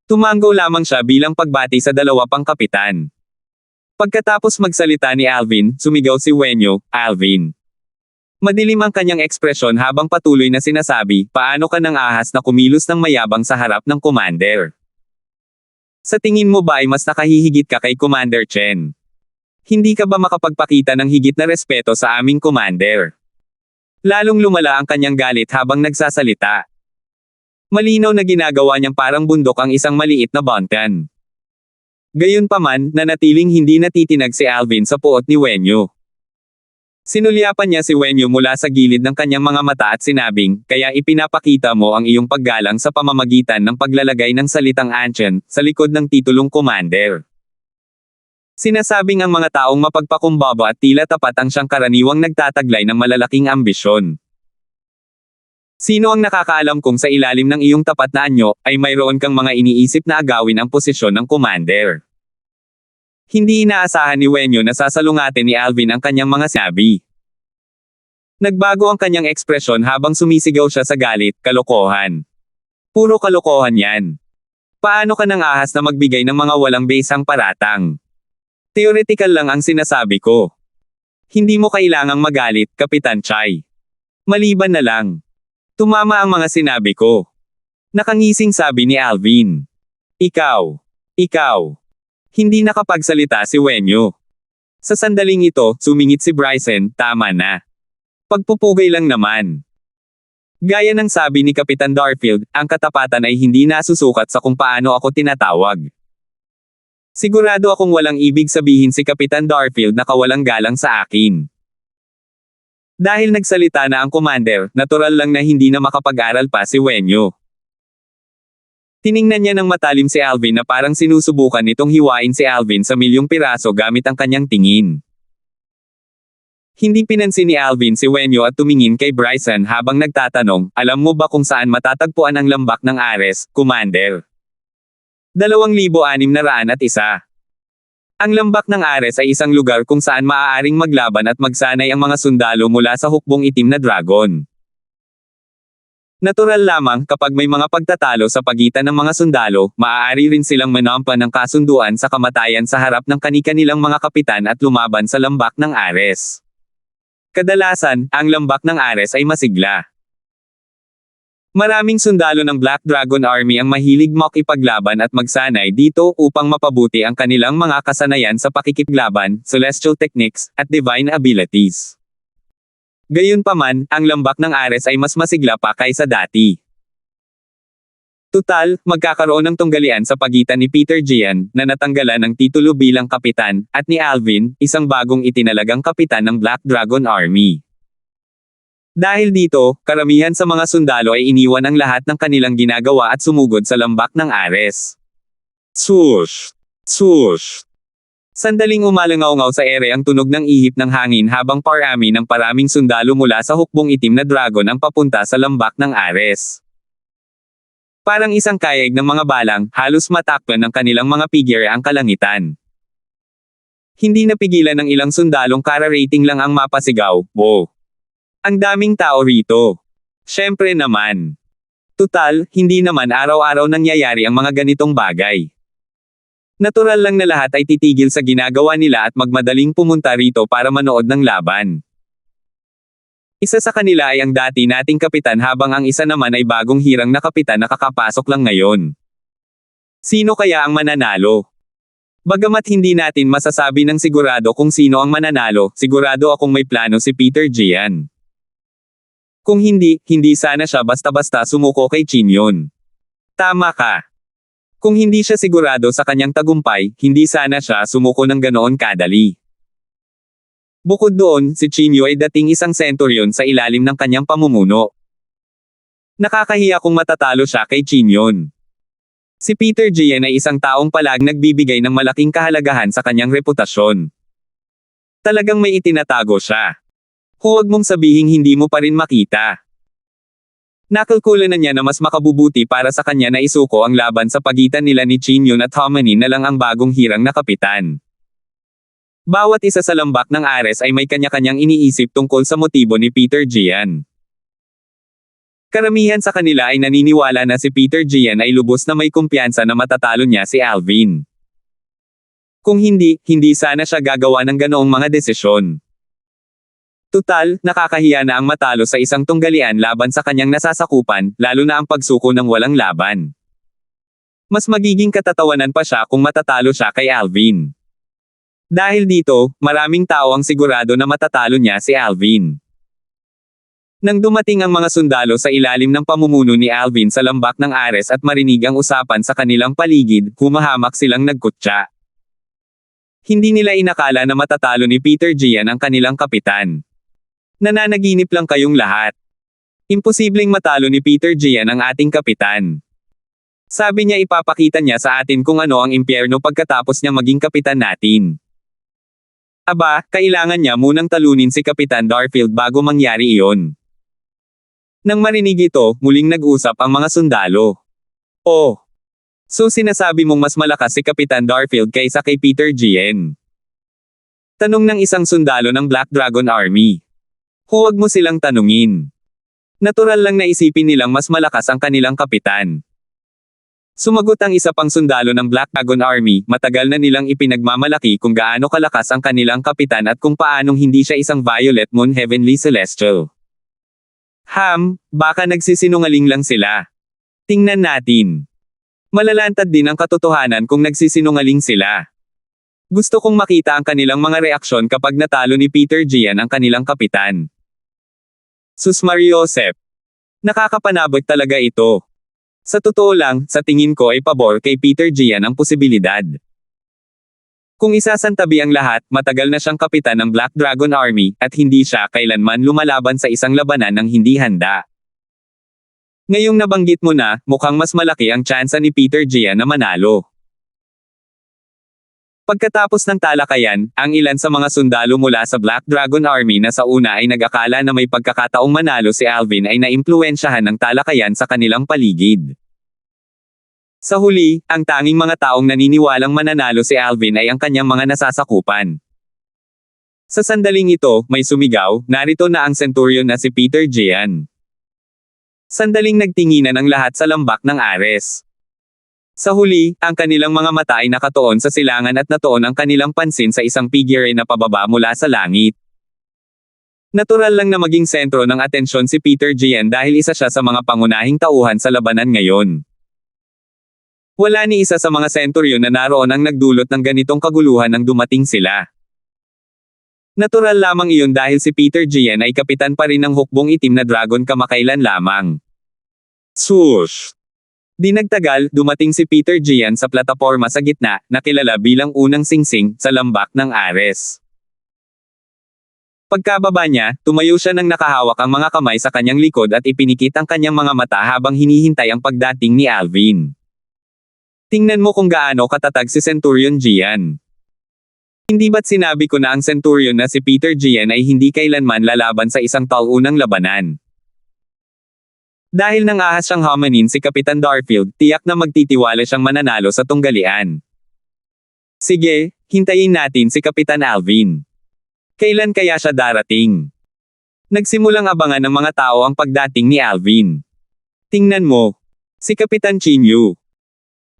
Tumanggo lamang siya bilang pagbati sa dalawa pang kapitan. Pagkatapos magsalita ni Alvin, sumigaw si Wenyo, Alvin. Madilim ang kanyang ekspresyon habang patuloy na sinasabi, paano ka nang ahas na kumilos ng mayabang sa harap ng commander? Sa tingin mo ba ay mas nakahihigit ka kay Commander Chen? Hindi ka ba makapagpakita ng higit na respeto sa aming commander? Lalong lumala ang kanyang galit habang nagsasalita. Malinaw na ginagawa niyang parang bundok ang isang maliit na bontan. Gayunpaman, nanatiling hindi natitinag si Alvin sa puot ni Wenyo. Sinulyapan niya si Wenyo mula sa gilid ng kanyang mga mata at sinabing, kaya ipinapakita mo ang iyong paggalang sa pamamagitan ng paglalagay ng salitang ancient sa likod ng titulong commander. Sinasabing ang mga taong mapagpakumbaba at tila tapat ang siyang karaniwang nagtataglay ng malalaking ambisyon. Sino ang nakakaalam kung sa ilalim ng iyong tapat na anyo, ay mayroon kang mga iniisip na agawin ang posisyon ng commander? Hindi inaasahan ni Wenyo na sasalungatin ni Alvin ang kanyang mga sabi. Nagbago ang kanyang ekspresyon habang sumisigaw siya sa galit, kalokohan. Puro kalokohan yan. Paano ka nang ahas na magbigay ng mga walang besang paratang? Theoretical lang ang sinasabi ko. Hindi mo kailangang magalit, Kapitan Chai. Maliban na lang. Tumama ang mga sinabi ko. Nakangising sabi ni Alvin. Ikaw. Hindi nakapagsalita si Wenyo. Sa sandaling ito, sumingit si Bryson, tama na. Pagpupugay lang naman. Gaya ng sabi ni Kapitan Darfield, ang katapatan ay hindi nasusukat sa kung paano ako tinatawag. Sigurado akong walang ibig sabihin si Kapitan Darfield na kawalang galang sa akin. Dahil nagsalita na ang commander, natural lang na hindi na makapag-aral pa si Wenyo. Tiningnan niya ng matalim si Alvin na parang sinusubukan nitong hiwain si Alvin sa milyong piraso gamit ang kanyang tingin. Hindi pinansin ni Alvin si Wenyo at tumingin kay Bryson habang nagtatanong, alam mo ba kung saan matatagpuan ang lambak ng Ares, Commander? 2,601. Ang lambak ng Ares ay isang lugar kung saan maaaring maglaban at magsanay ang mga sundalo mula sa hukbong itim na dragon. Natural lamang kapag may mga pagtatalo sa pagitan ng mga sundalo, maaari rin silang manampa ng kasunduan sa kamatayan sa harap ng kani-kanilang mga kapitan at lumaban sa lambak ng Ares. Kadalasan, ang lambak ng Ares ay masigla. Maraming sundalo ng Black Dragon Army ang mahilig makipaglaban at magsanay dito upang mapabuti ang kanilang mga kasanayan sa pakikipaglaban, celestial techniques, at divine abilities. Gayunpaman, ang lambak ng Ares ay mas masigla pa kaysa dati. Tutal, magkakaroon ng tunggalian sa pagitan ni Peter Gian, na natanggalan ng titulo bilang kapitan, at ni Alvin, isang bagong itinalagang kapitan ng Black Dragon Army. Dahil dito, karamihan sa mga sundalo ay iniwan ang lahat ng kanilang ginagawa at sumugod sa lambak ng Ares. Swoosh! Swoosh! Sandaling umalangaw-ngaw sa ere ang tunog ng ihip ng hangin habang parami ng paraming sundalo mula sa hukbong itim na dragon ang papunta sa lambak ng Ares. Parang isang kayeg ng mga balang, halos matakpan ng kanilang mga figure ang kalangitan. Hindi napigilan ng ilang sundalong kara-rating lang ang mapasigaw, wow! Ang daming tao rito. Syempre naman. Tutal, hindi naman araw-araw nangyayari ang mga ganitong bagay. Natural lang na lahat ay titigil sa ginagawa nila at magmadaling pumunta rito para manood ng laban. Isa sa kanila ay ang dati nating kapitan habang ang isa naman ay bagong hirang na kapitan na kakapasok lang ngayon. Sino kaya ang mananalo? Bagamat hindi natin masasabi ng sigurado kung sino ang mananalo, sigurado akong may plano si Peter Gian. Kung hindi, hindi sana siya basta-basta sumuko kay Chinyon. Tama ka. Kung hindi siya sigurado sa kanyang tagumpay, hindi sana siya sumuko ng ganoon kadali. Bukod doon, si Chinyo ay dating isang centurion sa ilalim ng kanyang pamumuno. Nakakahiya kung matatalo siya kay Chinyon. Si Peter Gian ay isang taong palag nagbibigay ng malaking kahalagahan sa kanyang reputasyon. Talagang may itinatago siya. Huwag mong sabihing hindi mo pa rin makita. Nakalkula na niya na mas makabubuti para sa kanya na isuko ang laban sa pagitan nila ni Chinyon at Homanin na lang ang bagong hirang na kapitan. Bawat isa sa lambak ng Ares ay may kanya-kanyang iniisip tungkol sa motibo ni Peter Gian. Karamihan sa kanila ay naniniwala na si Peter Gian ay lubos na may kumpiyansa na matatalo niya si Alvin. Kung hindi, hindi sana siya gagawa ng ganoong mga desisyon. Tutal, nakakahiya na ang matalo sa isang tunggalian laban sa kanyang nasasakupan, lalo na ang pagsuko ng walang laban. Mas magiging katatawanan pa siya kung matatalo siya kay Alvin. Dahil dito, maraming tao ang sigurado na matatalo niya si Alvin. Nang dumating ang mga sundalo sa ilalim ng pamumuno ni Alvin sa lambak ng Ares at marinig ang usapan sa kanilang paligid, humahamak silang nagkutya. Hindi nila inakala na matatalo ni Peter Gian ang kanilang kapitan. Nananaginip lang kayong lahat. Imposibleng matalo ni Peter Gian ang ating kapitan. Sabi niya ipapakita niya sa atin kung ano ang impyerno pagkatapos niya maging kapitan natin. Aba, kailangan niya munang talunin si Kapitan Darfield bago mangyari iyon. Nang marinig ito, muling nag-usap ang mga sundalo. Oh! So sinasabi mong mas malakas si Kapitan Darfield kaysa kay Peter Gian? Tanong ng isang sundalo ng Black Dragon Army. Huwag mo silang tanungin. Natural lang na isipin nilang mas malakas ang kanilang kapitan. Sumagot ang isa pang sundalo ng Black Dragon Army, matagal na nilang ipinagmamalaki kung gaano kalakas ang kanilang kapitan at kung paanong hindi siya isang Violet Moon Heavenly Celestial. Baka nagsisinungaling lang sila. Tingnan natin. Malalantad din ang katotohanan kung nagsisinungaling sila. Gusto kong makita ang kanilang mga reaksyon kapag natalo ni Peter Gian ang kanilang kapitan. Sus Mariosep. Nakakapanabot talaga ito. Sa totoo lang, sa tingin ko ay pabor kay Peter Gian ang posibilidad. Kung isasantabi ang lahat, matagal na siyang kapitan ng Black Dragon Army, at hindi siya kailanman lumalaban sa isang labanan ng hindi handa. Ngayong nabanggit mo na, mukhang mas malaki ang tsansa ni Peter Gian na manalo. Pagkatapos ng talakayan, ang ilan sa mga sundalo mula sa Black Dragon Army na sa una ay nag-akala na may pagkakataong manalo si Alvin ay naimpluwensyahan ng talakayan sa kanilang paligid. Sa huli, ang tanging mga taong naniniwalang mananalo si Alvin ay ang kanyang mga nasasakupan. Sa sandaling ito, may sumigaw, narito na ang centurion na si Peter Gian. Sandaling nagtinginan ang lahat sa lambak ng Ares. Sa huli, ang kanilang mga mata ay nakatuon sa silangan at natuon ang kanilang pansin sa isang figure na pababa mula sa langit. Natural lang na maging sentro ng atensyon si Peter Gian dahil isa siya sa mga pangunahing tauhan sa labanan ngayon. Wala ni isa sa mga centurion na naroon ang nagdulot ng ganitong kaguluhan nang dumating sila. Natural lamang iyon dahil si Peter Gian ay kapitan pa rin ng hukbong itim na dragon kamakailan lamang. Swoosh! Di nagtagal, dumating si Peter Gian sa plataporma sa gitna, na kilala bilang unang singsing, sa lambak ng Ares. Pagkababa niya, tumayo siya nang nakahawak ang mga kamay sa kanyang likod at ipinikit ang kanyang mga mata habang hinihintay ang pagdating ni Alvin. Tingnan mo kung gaano katatag si Centurion Gian. Hindi ba't sinabi ko na ang Centurion na si Peter Gian ay hindi kailanman lalaban sa isang taunang labanan? Dahil nang ahas siyang hamanin si Kapitan Darfield, tiyak na magtitiwala siyang mananalo sa tunggalian. Sige, hintayin natin si Kapitan Alvin. Kailan kaya siya darating? Nagsimulang abangan ng mga tao ang pagdating ni Alvin. Tingnan mo. Si Kapitan Chinyu.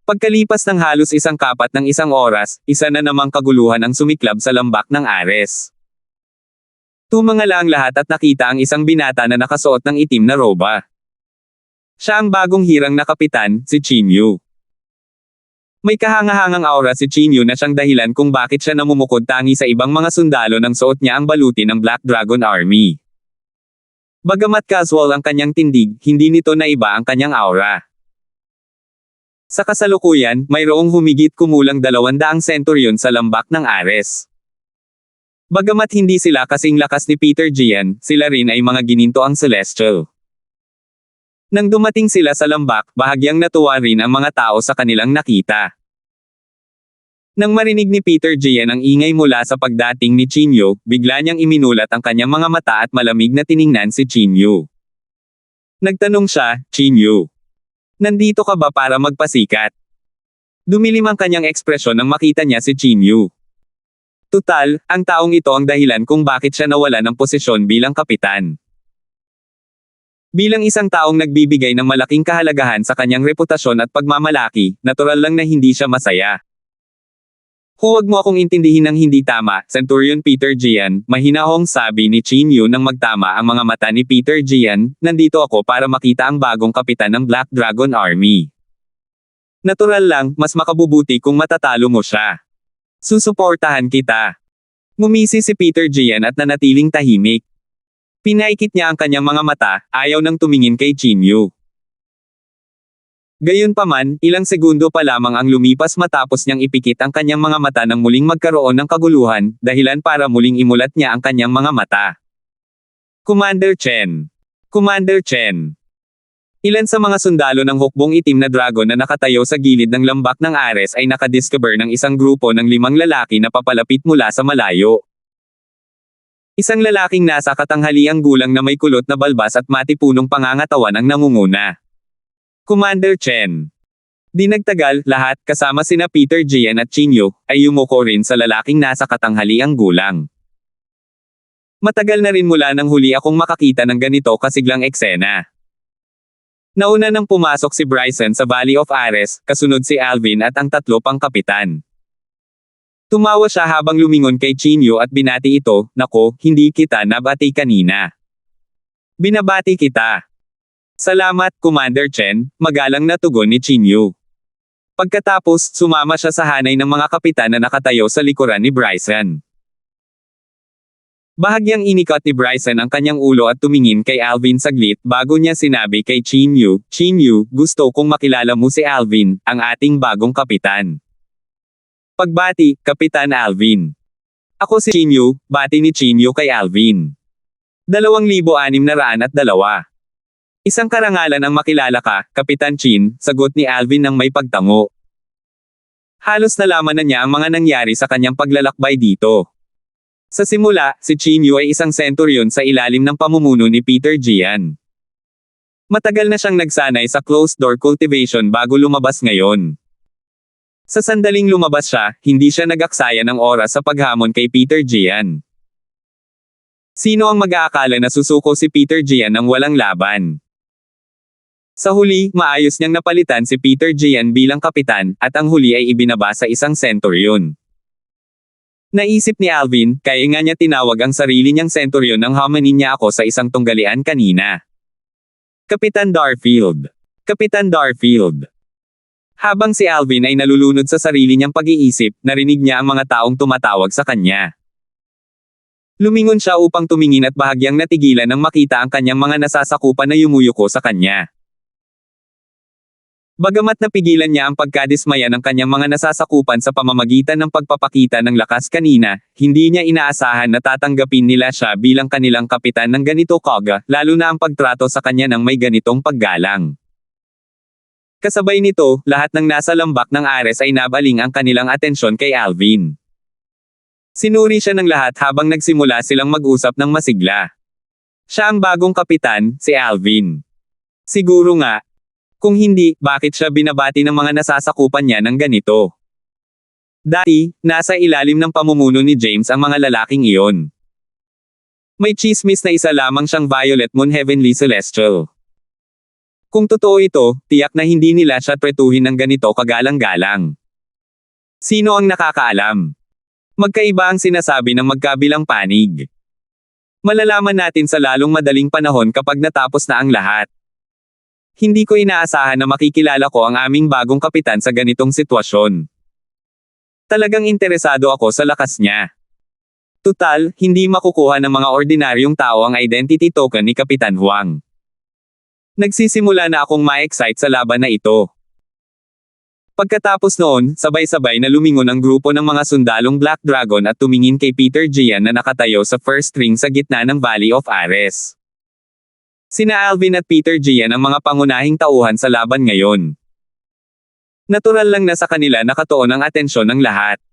Pagkalipas ng halos isang kapat ng isang oras, isa na namang kaguluhan ang sumiklab sa lambak ng Ares. Tumangala ang lahat at nakita ang isang binata na nakasuot ng itim na roba. Siya ang bagong hirang na kapitan, si Chinyu. May kahangahangang aura si Chinyu na siyang dahilan kung bakit siya namumukod tangi sa ibang mga sundalo nang suot niya ang baluti ng Black Dragon Army. Bagamat casual ang kanyang tindig, hindi nito naiba ang kanyang aura. Sa kasalukuyan, mayroong humigit kumulang 200 centurion sa lambak ng Ares. Bagamat hindi sila kasing lakas ni Peter Gian, sila rin ay mga ginintoang celestial. Nang dumating sila sa lambak, bahagyang natuwa rin ang mga tao sa kanilang nakita. Nang marinig ni Peter Gian ang ingay mula sa pagdating ni Chinyu, bigla niyang iminulat ang kanyang mga mata at malamig na tiningnan si Chinyu. Nagtanong siya, Chinyu, nandito ka ba para magpasikat? Dumilim ang kanyang ekspresyon nang makita niya si Chinyu. Tutal, ang taong ito ang dahilan kung bakit siya nawala ng posisyon bilang kapitan. Bilang isang taong nagbibigay ng malaking kahalagahan sa kanyang reputasyon at pagmamalaki, natural lang na hindi siya masaya. Huwag mo akong intindihin ng hindi tama, Centurion Peter Gian, mahinahong sabi ni Chinyu nang magtama ang mga mata ni Peter Gian, nandito ako para makita ang bagong kapitan ng Black Dragon Army. Natural lang, mas makabubuti kung matatalo mo siya. Susuportahan kita. Ngumisi si Peter Gian at nanatiling tahimik. Pinaikit niya ang kanyang mga mata, ayaw nang tumingin kay Chinyu. Gayunpaman, ilang segundo pa lamang ang lumipas matapos niyang ipikit ang kanyang mga mata nang muling magkaroon ng kaguluhan, dahilan para muling imulat niya ang kanyang mga mata. Commander Chen. Commander Chen. Ilan sa mga sundalo ng hukbong itim na dragon na nakatayo sa gilid ng lambak ng Ares ay nakadiscover ng isang grupo ng 5 lalaki na papalapit mula sa malayo. Isang lalaking nasa katanghaliang gulang na may kulot na balbas at matipunong pangangatawan ang nangunguna. Commander Chen. Di nagtagal, lahat, kasama sina Peter Jian at Qin Yu, ay yumuko rin sa lalaking nasa katanghaliang gulang. Matagal na rin mula nang huli akong makakita ng ganito kasiglang eksena. Nauna nang pumasok si Bryson sa Valley of Ares, kasunod si Alvin at ang 3 pang kapitan. Tumawa siya habang lumingon kay Qin Yu at binati ito, "Nako, hindi kita nabati kanina." "Binabati kita." "Salamat, Commander Chen," magalang na tugon ni Qin Yu. Pagkatapos, sumama siya sa hanay ng mga kapitan na nakatayo sa likuran ni Bryson. Bahagyang inikot ni Bryson ang kanyang ulo at tumingin kay Alvin saglit bago niya sinabi kay Qin Yu, "Qin Yu, gusto kong makilala mo si Alvin, ang ating bagong kapitan." Pagbati, Kapitan Alvin. "Ako si Qin Yu," bati ni Qin Yu kay Alvin. 2,602. "Isang karangalan ang makilala ka, Kapitan Qin," sagot ni Alvin ng may pagtango. Halos nalaman na niya ang mga nangyari sa kanyang paglalakbay dito. Sa simula, si Qin Yu ay isang centurion sa ilalim ng pamumuno ni Peter Jian. Matagal na siyang nagsanay sa closed-door cultivation bago lumabas ngayon. Sa sandaling lumabas siya, hindi siya nag-aksaya ng oras sa paghamon kay Peter Jian. Sino ang mag-aakala na susuko si Peter Jian nang walang laban? Sa huli, maayos niyang napalitan si Peter Jian bilang kapitan, at ang huli ay ibinaba sa isang centurion. Naisip ni Alvin, kaya nga niya tinawag ang sarili niyang centurion nang hamanin niya ako sa isang tunggalian kanina. Kapitan Darfield. Kapitan Darfield. Habang si Alvin ay nalulunod sa sarili niyang pag-iisip, narinig niya ang mga taong tumatawag sa kanya. Lumingon siya upang tumingin at bahagyang natigilan nang makita ang kanyang mga nasasakupan na yumuyuko sa kanya. Bagamat napigilan niya ang pagkadismaya ng kanyang mga nasasakupan sa pamamagitan ng pagpapakita ng lakas kanina, hindi niya inaasahan na tatanggapin nila siya bilang kanilang kapitan ng ganito kaga, lalo na ang pagtrato sa kanya ng may ganitong paggalang. Kasabay nito, lahat ng nasa lambak ng Ares ay nabaling ang kanilang atensyon kay Alvin. Sinuri siya ng lahat habang nagsimula silang mag-usap ng masigla. Siya ang bagong kapitan, si Alvin. Siguro nga. Kung hindi, bakit siya binabati ng mga nasasakupan niya ng ganito? Dati, nasa ilalim ng pamumuno ni James ang mga lalaking iyon. May chismis na isa lamang siyang Violet Moon Heavenly Celestial. Kung totoo ito, tiyak na hindi nila siya tretuhin ng ganito kagalang-galang. Sino ang nakakaalam? Magkaiba ang sinasabi ng magkabilang panig. Malalaman natin sa lalong madaling panahon kapag natapos na ang lahat. Hindi ko inaasahan na makikilala ko ang aming bagong kapitan sa ganitong sitwasyon. Talagang interesado ako sa lakas niya. Tutal, hindi makukuha ng mga ordinaryong tao ang identity token ni Kapitan Huang. Nagsisimula na akong ma-excite sa laban na ito. Pagkatapos noon, sabay-sabay na lumingon ang grupo ng mga sundalong Black Dragon at tumingin kay Peter Jian na nakatayo sa first ring sa gitna ng Valley of Ares. Sina Alvin at Peter Jian ang mga pangunahing tauhan sa laban ngayon. Natural lang na sa kanila nakatuon ang atensyon ng lahat.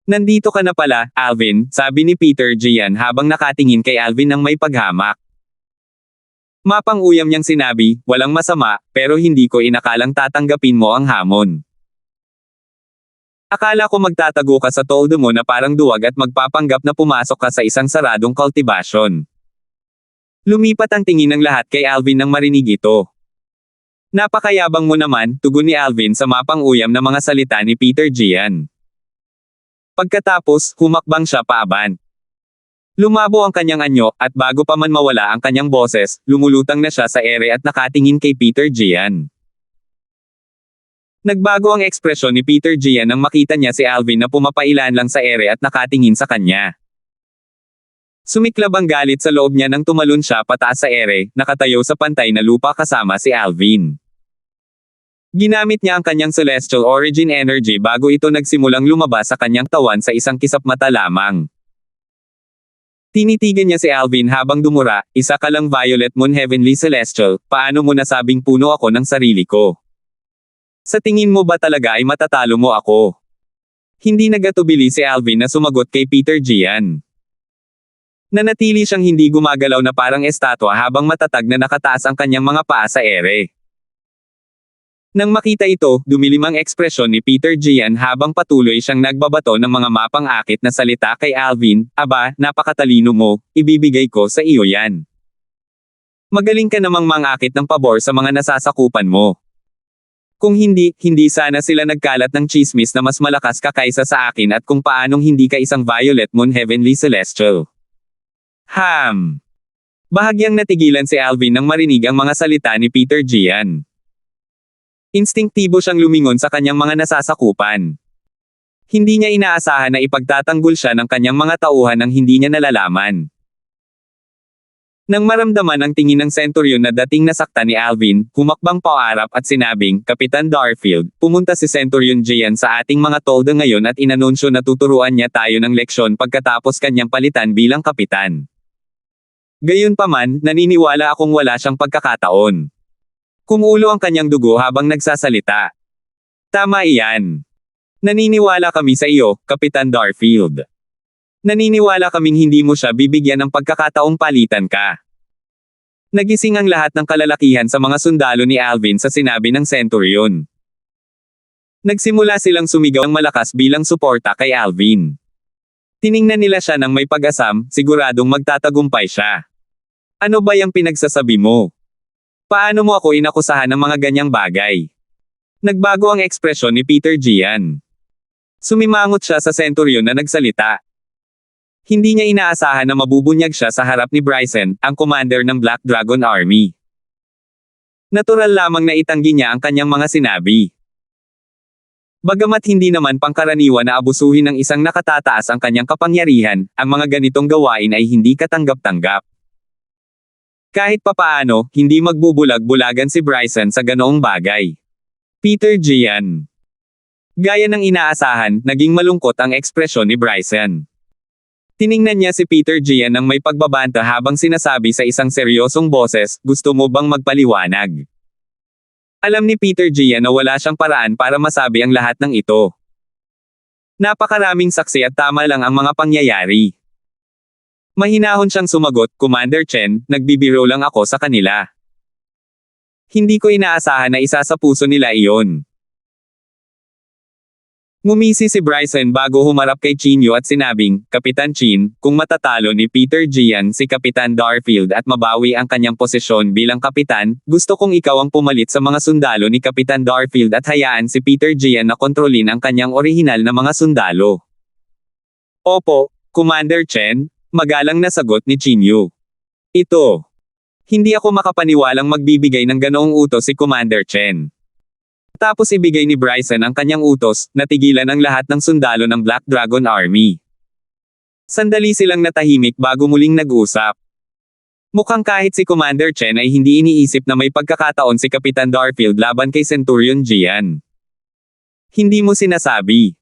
"Nandito ka na pala, Alvin," sabi ni Peter Jian habang nakatingin kay Alvin ng may paghamak. Mapang-uyam niyang sinabi, "Walang masama, pero hindi ko inakalang tatanggapin mo ang hamon. Akala ko magtatago ka sa toldo mo na parang duwag at magpapanggap na pumasok ka sa isang saradong kultibasyon." Lumipat ang tingin ng lahat kay Alvin nang marinig ito. "Napakayabang mo naman," tugon ni Alvin sa mapang-uyam na mga salita ni Peter Jian. Pagkatapos, humakbang siya paaban. Lumabo ang kanyang anyo, at bago pa man mawala ang kanyang boses, lumulutang na siya sa ere at nakatingin kay Peter Jian. Nagbago ang ekspresyon ni Peter Jian nang makita niya si Alvin na pumapailan lang sa ere at nakatingin sa kanya. Sumiklab ang galit sa loob niya nang tumalon siya pataas sa ere, nakatayo sa pantay na lupa kasama si Alvin. Ginamit niya ang kanyang celestial origin energy bago ito nagsimulang lumabas sa kanyang tawan sa isang kisap mata lamang. Tinitigan niya si Alvin habang dumura, isa ka lang Violet Moon Heavenly Celestial, paano mo nasabing puno ako ng sarili ko? Sa tingin mo ba talaga ay matatalo mo ako? Hindi nagatubili si Alvin na sumagot kay Peter Gian. Nanatili siyang hindi gumagalaw na parang estatwa habang matatag na nakataas ang kanyang mga paa sa ere. Nang makita ito, dumilim ang ekspresyon ni Peter Gian habang patuloy siyang nagbabato ng mga mapang-akit na salita kay Alvin, "Aba, napakatalino mo, ibibigay ko sa iyo yan. Magaling ka namang mangakit ng pabor sa mga nasasakupan mo. Kung hindi, hindi sana sila nagkalat ng chismis na mas malakas ka kaysa sa akin at kung paanong hindi ka isang Violet Moon Heavenly Celestial." Bahagyang natigilan si Alvin nang marinig ang mga salita ni Peter Gian. Instinktibo siyang lumingon sa kanyang mga nasasakupan. Hindi niya inaasahan na ipagtatanggol siya ng kanyang mga tauhan nang hindi niya nalalaman. Nang maramdaman ang tingin ng Centurion na dating nasaktan ni Alvin, humakbang paarap at sinabing, "Kapitan Darfield, pumunta si Centurion Gian sa ating mga tolda ngayon at inanunsyo na tuturuan niya tayo ng leksyon pagkatapos kanyang palitan bilang kapitan. Gayunpaman, naniniwala akong wala siyang pagkakataon." Kumulo ang kanyang dugo habang nagsasalita. "Tama iyan. Naniniwala kami sa iyo, Kapitan Darfield. Naniniwala kaming hindi mo siya bibigyan ng pagkakataong palitan ka." Nagising ang lahat ng kalalakihan sa mga sundalo ni Alvin sa sinabi ng Centurion. Nagsimula silang sumigaw ng malakas bilang suporta kay Alvin. Tiningnan nila siya ng may pag-asam, siguradong magtatagumpay siya. "Ano ba yung pinagsasabi mo? Paano mo ako inakusahan ng mga ganyang bagay?" Nagbago ang ekspresyon ni Peter Gian. Sumimangot siya sa Centurion na nagsalita. Hindi niya inaasahan na mabubunyag siya sa harap ni Bryson, ang commander ng Black Dragon Army. Natural lamang na itanggi niya ang kanyang mga sinabi. Bagamat hindi naman pangkaraniwan na abusuhin ng isang nakatataas ang kanyang kapangyarihan, ang mga ganitong gawain ay hindi katanggap-tanggap. Kahit papaano, hindi magbubulag-bulagan si Bryson sa ganoong bagay. Peter Gian. Gaya ng inaasahan, naging malungkot ang ekspresyon ni Bryson. Tiningnan niya si Peter Gian ng may pagbabanta habang sinasabi sa isang seryosong boses, "Gusto mo bang magpaliwanag?" Alam ni Peter Gian na wala siyang paraan para masabi ang lahat ng ito. Napakaraming saksi at tama lang ang mga pangyayari. Mahinahon siyang sumagot, "Commander Chen, nagbibiro lang ako sa kanila. Hindi ko inaasahan na isa sa puso nila iyon." Ngumisi si Bryson bago humarap kay Chinyo at sinabing, "Kapitan Chin, kung matatalo ni Peter Gian si Kapitan Darfield at mabawi ang kanyang posisyon bilang kapitan, gusto kong ikaw ang pumalit sa mga sundalo ni Kapitan Darfield at hayaan si Peter Gian na kontrolin ang kanyang orihinal na mga sundalo." "Opo, Commander Chen," magalang na sagot ni Chinyo. "Ito. Hindi ako makapaniwalang magbibigay ng ganoong utos si Commander Chen." Tapos ibigay ni Bryson ang kanyang utos, natigilan ang lahat ng sundalo ng Black Dragon Army. Sandali silang natahimik bago muling nag-usap. Mukhang kahit si Commander Chen ay hindi iniisip na may pagkakataon si Kapitan Darfield laban kay Centurion Gian. "Hindi mo sinasabi.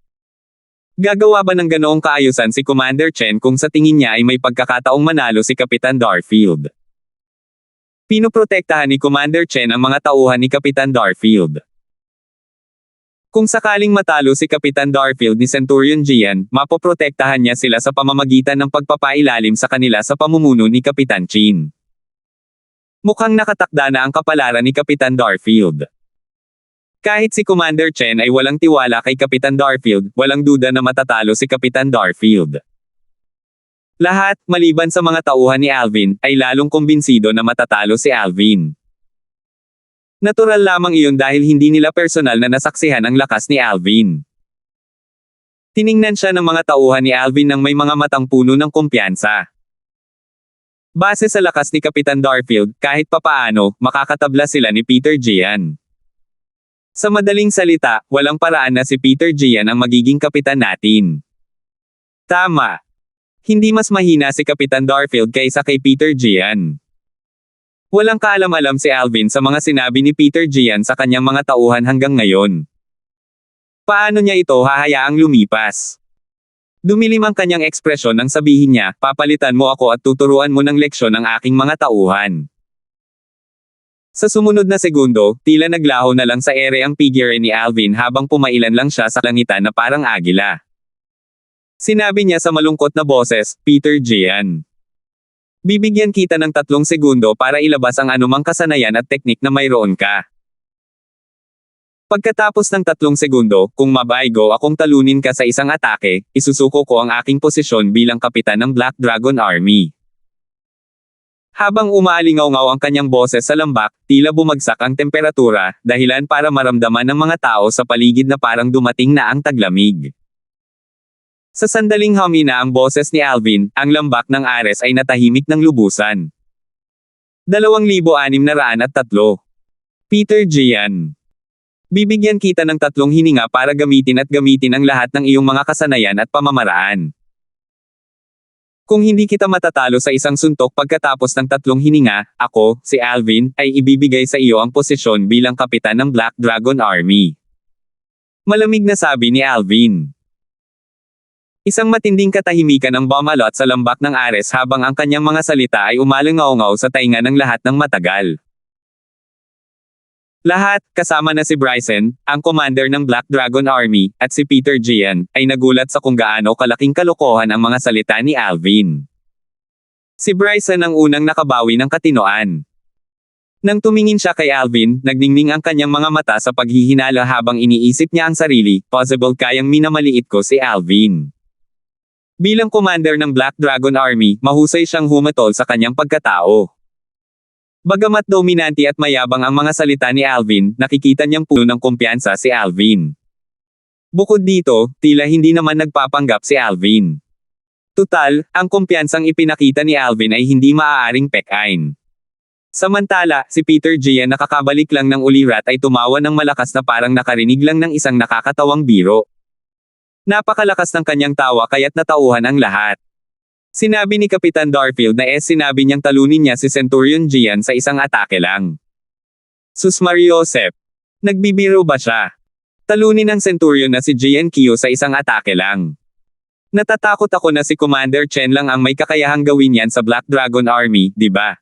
Gagawa ba ng ganoong kaayusan si Commander Chen kung sa tingin niya ay may pagkakataong manalo si Kapitan Darfield?" Pinoprotektahan ni Commander Chen ang mga tauhan ni Kapitan Darfield. Kung sakaling matalo si Kapitan Darfield ni Centurion Gian, mapoprotektahan niya sila sa pamamagitan ng pagpapailalim sa kanila sa pamumuno ni Kapitan Chin. Mukhang nakatakda na ang kapalaran ni Kapitan Darfield. Kahit si Commander Chen ay walang tiwala kay Kapitan Darfield, walang duda na matatalo si Kapitan Darfield. Lahat, maliban sa mga tauhan ni Alvin, ay lalong kumbinsido na matatalo si Alvin. Natural lamang iyon dahil hindi nila personal na nasaksihan ang lakas ni Alvin. Tiningnan siya ng mga tauhan ni Alvin ng may mga matang puno ng kumpiyansa. Base sa lakas ni Kapitan Darfield, kahit papaano, makakatabla sila ni Peter Gian. Sa madaling salita, walang paraan na si Peter Gian ang magiging kapitan natin. Tama. Hindi mas mahina si Kapitan Darfield kaysa kay Peter Gian. Walang kaalam-alam si Alvin sa mga sinabi ni Peter Gian sa kanyang mga tauhan hanggang ngayon. Paano niya ito hahayaang lumipas? Dumilim ang kanyang ekspresyon nang sabihin niya, papalitan mo ako at tuturuan mo ng leksyon ang aking mga tauhan. Sa sumunod na segundo, tila naglaho na lang sa ere ang figure ni Alvin habang pumailan lang siya sa langitan na parang agila. Sinabi niya sa malungkot na boses, Peter Gian. Bibigyan kita ng 3 segundo para ilabas ang anumang kasanayan at teknik na mayroon ka. Pagkatapos ng 3 segundo, kung mabaigo akong talunin ka sa isang atake, isusuko ko ang aking posisyon bilang kapitan ng Black Dragon Army. Habang umaalingaw-ngaw ang kanyang boses sa lambak, tila bumagsak ang temperatura, dahilan para maramdaman ng mga tao sa paligid na parang dumating na ang taglamig. Sa sandaling humina ang boses ni Alvin, ang lambak ng Ares ay natahimik ng lubusan. 2603. Peter Gian. Bibigyan kita ng 3 hininga para gamitin ang lahat ng iyong mga kasanayan at pamamaraan. Kung hindi kita matatalo sa isang suntok pagkatapos ng 3 hininga, ako, si Alvin, ay ibibigay sa iyo ang posisyon bilang kapitan ng Black Dragon Army. Malamig na sabi ni Alvin. Isang matinding katahimikan ang bumalot sa lambak ng Ares habang ang kanyang mga salita ay umalingaw-ngaw sa tainga ng lahat ng matagal. Lahat, kasama na si Bryson, ang commander ng Black Dragon Army, at si Peter Gian, ay nagulat sa kung gaano kalaking kalokohan ang mga salita ni Alvin. Si Bryson ang unang nakabawi ng katinoan. Nang tumingin siya kay Alvin, nagningning ang kanyang mga mata sa paghihinala habang iniisip niya ang sarili, possible kayang minamaliit ko si Alvin. Bilang commander ng Black Dragon Army, mahusay siyang humatol sa kanyang pagkatao. Bagamat dominante at mayabang ang mga salita ni Alvin, nakikita niyang puno ng kumpiyansa si Alvin. Bukod dito, tila hindi naman nagpapanggap si Alvin. Tutal, ang kumpiyansang ipinakita ni Alvin ay hindi maaaring pekain. Samantala, si Peter Gian nakakabalik lang ng ulirat ay tumawa ng malakas na parang nakarinig lang ng isang nakakatawang biro. Napakalakas ng kanyang tawa kaya't natauhan ang lahat. Sinabi ni Kapitan Darfield na sinabi niyang talunin niya si Centurion Gian sa isang atake lang. Sus Mariosep. Nagbibiro ba siya? Talunin ng Centurion na si Gian Kyo sa isang atake lang. Natatakot ako na si Commander Chen lang ang may kakayahang gawin yan sa Black Dragon Army, di ba?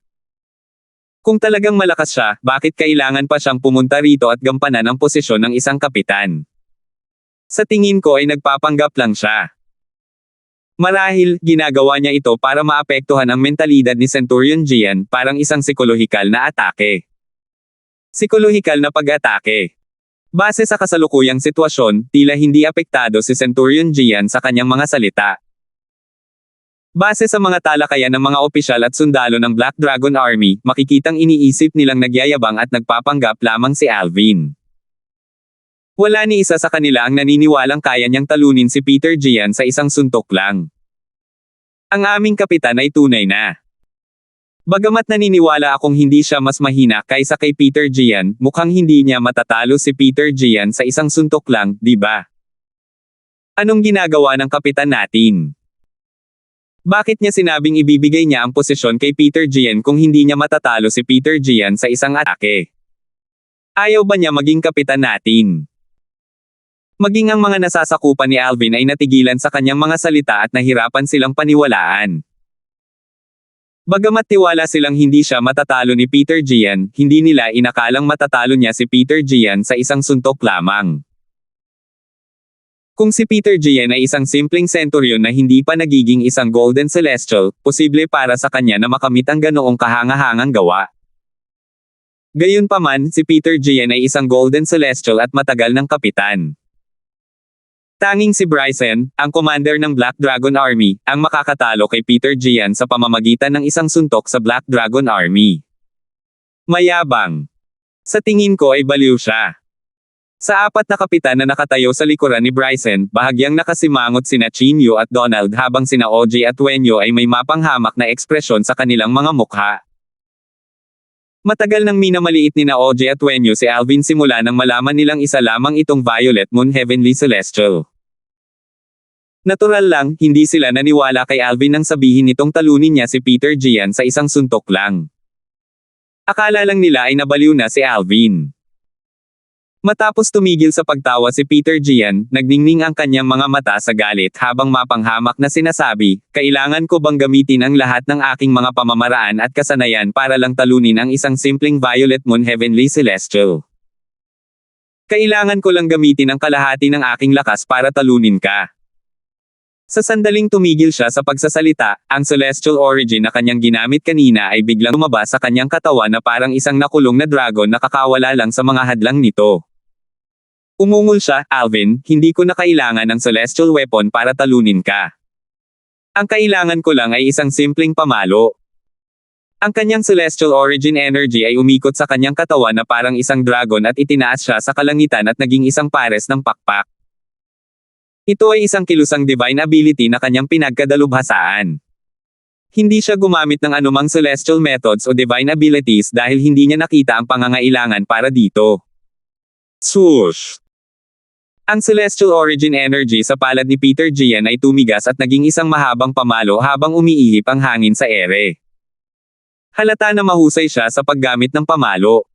Kung talagang malakas siya, bakit kailangan pa siyang pumunta rito at gampanan ang posisyon ng isang kapitan? Sa tingin ko ay nagpapanggap lang siya. Marahil, ginagawa niya ito para maapektuhan ang mentalidad ni Centurion Gian, parang isang psikolohikal na atake. Psikolohikal na pag-atake. Base sa kasalukuyang sitwasyon, tila hindi apektado si Centurion Gian sa kanyang mga salita. Base sa mga talakayan ng mga opisyal at sundalo ng Black Dragon Army, makikitang iniisip nilang nagyayabang at nagpapanggap lamang si Alvin. Wala ni isa sa kanila ang naniniwalang kaya niyang talunin si Peter Gian sa isang suntok lang. Ang aming kapitan ay tunay na. Bagamat naniniwala akong hindi siya mas mahina kaysa kay Peter Gian, mukhang hindi niya matatalo si Peter Gian sa isang suntok lang, di ba? Anong ginagawa ng kapitan natin? Bakit niya sinabing ibibigay niya ang posisyon kay Peter Gian kung hindi niya matatalo si Peter Gian sa isang atake? Ayaw ba niya maging kapitan natin? Maging ang mga nasasakupan ni Alvin ay natigilan sa kanyang mga salita at nahirapan silang paniwalaan. Bagamat tiwala silang hindi siya matatalo ni Peter Gian, hindi nila inakalang matatalo niya si Peter Gian sa isang suntok lamang. Kung si Peter Gian ay isang simpleng centurion na hindi pa nagiging isang Golden Celestial, posible para sa kanya na makamit ang ganoong kahangahangang gawa. Gayunpaman, si Peter Gian ay isang Golden Celestial at matagal ng kapitan. Tanging si Bryson, ang commander ng Black Dragon Army, ang makakatalo kay Peter Gian sa pamamagitan ng isang suntok sa Black Dragon Army. Mayabang. Sa tingin ko ay baliw siya. Sa 4 na kapitan na nakatayo sa likuran ni Bryson, bahagyang nakasimangot sina Chinyo at Donald habang sina OJ at Wenyo ay may mapanghamak na ekspresyon sa kanilang mga mukha. Matagal nang minamaliit ni na OJ at Wenyo si Alvin simula nang malaman nilang isa lamang itong Violet Moon Heavenly Celestial. Natural lang, hindi sila naniwala kay Alvin nang sabihin nitong talunin niya si Peter Gian sa isang suntok lang. Akala lang nila ay nabaliw na si Alvin. Matapos tumigil sa pagtawa si Peter Gian, nagningning ang kanyang mga mata sa galit habang mapanghamak na sinasabi, kailangan ko bang gamitin ang lahat ng aking mga pamamaraan at kasanayan para lang talunin ang isang simpleng Violet Moon Heavenly Celestial? Kailangan ko lang gamitin ang kalahati ng aking lakas para talunin ka. Sa sandaling tumigil siya sa pagsasalita, ang celestial origin na kanyang ginamit kanina ay biglang lumabas sa kanyang katawan na parang isang nakulong na dragon na kakawala lang sa mga hadlang nito. Umungol siya, Alvin, hindi ko na kailangan ng celestial weapon para talunin ka. Ang kailangan ko lang ay isang simpleng pamalo. Ang kanyang celestial origin energy ay umikot sa kanyang katawan na parang isang dragon at itinaas siya sa kalangitan at naging isang pares ng pakpak. Ito ay isang kilusang divine ability na kanyang pinagkadalubhasaan. Hindi siya gumamit ng anumang celestial methods o divine abilities dahil hindi niya nakita ang pangangailangan para dito. Swoosh! Ang celestial origin energy sa palad ni Peter Gian ay tumigas at naging isang mahabang pamalo habang umiihip ang hangin sa ere. Halata na mahusay siya sa paggamit ng pamalo.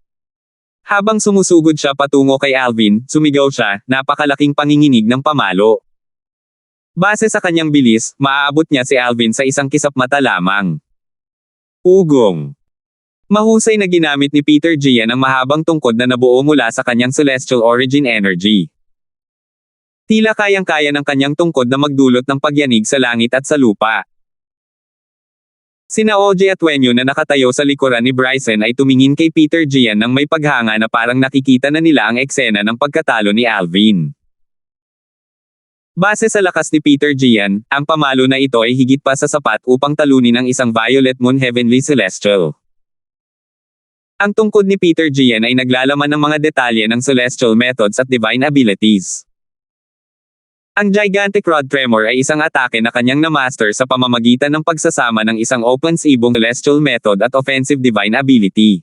Habang sumusugod siya patungo kay Alvin, sumigaw siya, napakalaking panginginig ng pamalo. Base sa kanyang bilis, maaabot niya si Alvin sa isang kisap mata lamang. Ugong. Mahusay na ginamit ni Peter Gian ang mahabang tungkod na nabuo mula sa kanyang celestial origin energy. Tila kayang-kaya ng kanyang tungkod na magdulot ng pagyanig sa langit at sa lupa. Sina OJ at Wenyo na nakatayo sa likuran ni Bryson ay tumingin kay Peter Gian nang may paghanga na parang nakikita na nila ang eksena ng pagkatalo ni Alvin. Base sa lakas ni Peter Gian, ang pamalo na ito ay higit pa sa sapat upang talunin ang isang Violet Moon Heavenly Celestial. Ang tungkod ni Peter Gian ay naglalaman ng mga detalye ng celestial methods at divine abilities. Ang Gigantic Rod Tremor ay isang atake na kanyang na-master sa pamamagitan ng pagsasama ng isang offensive celestial method at offensive divine ability.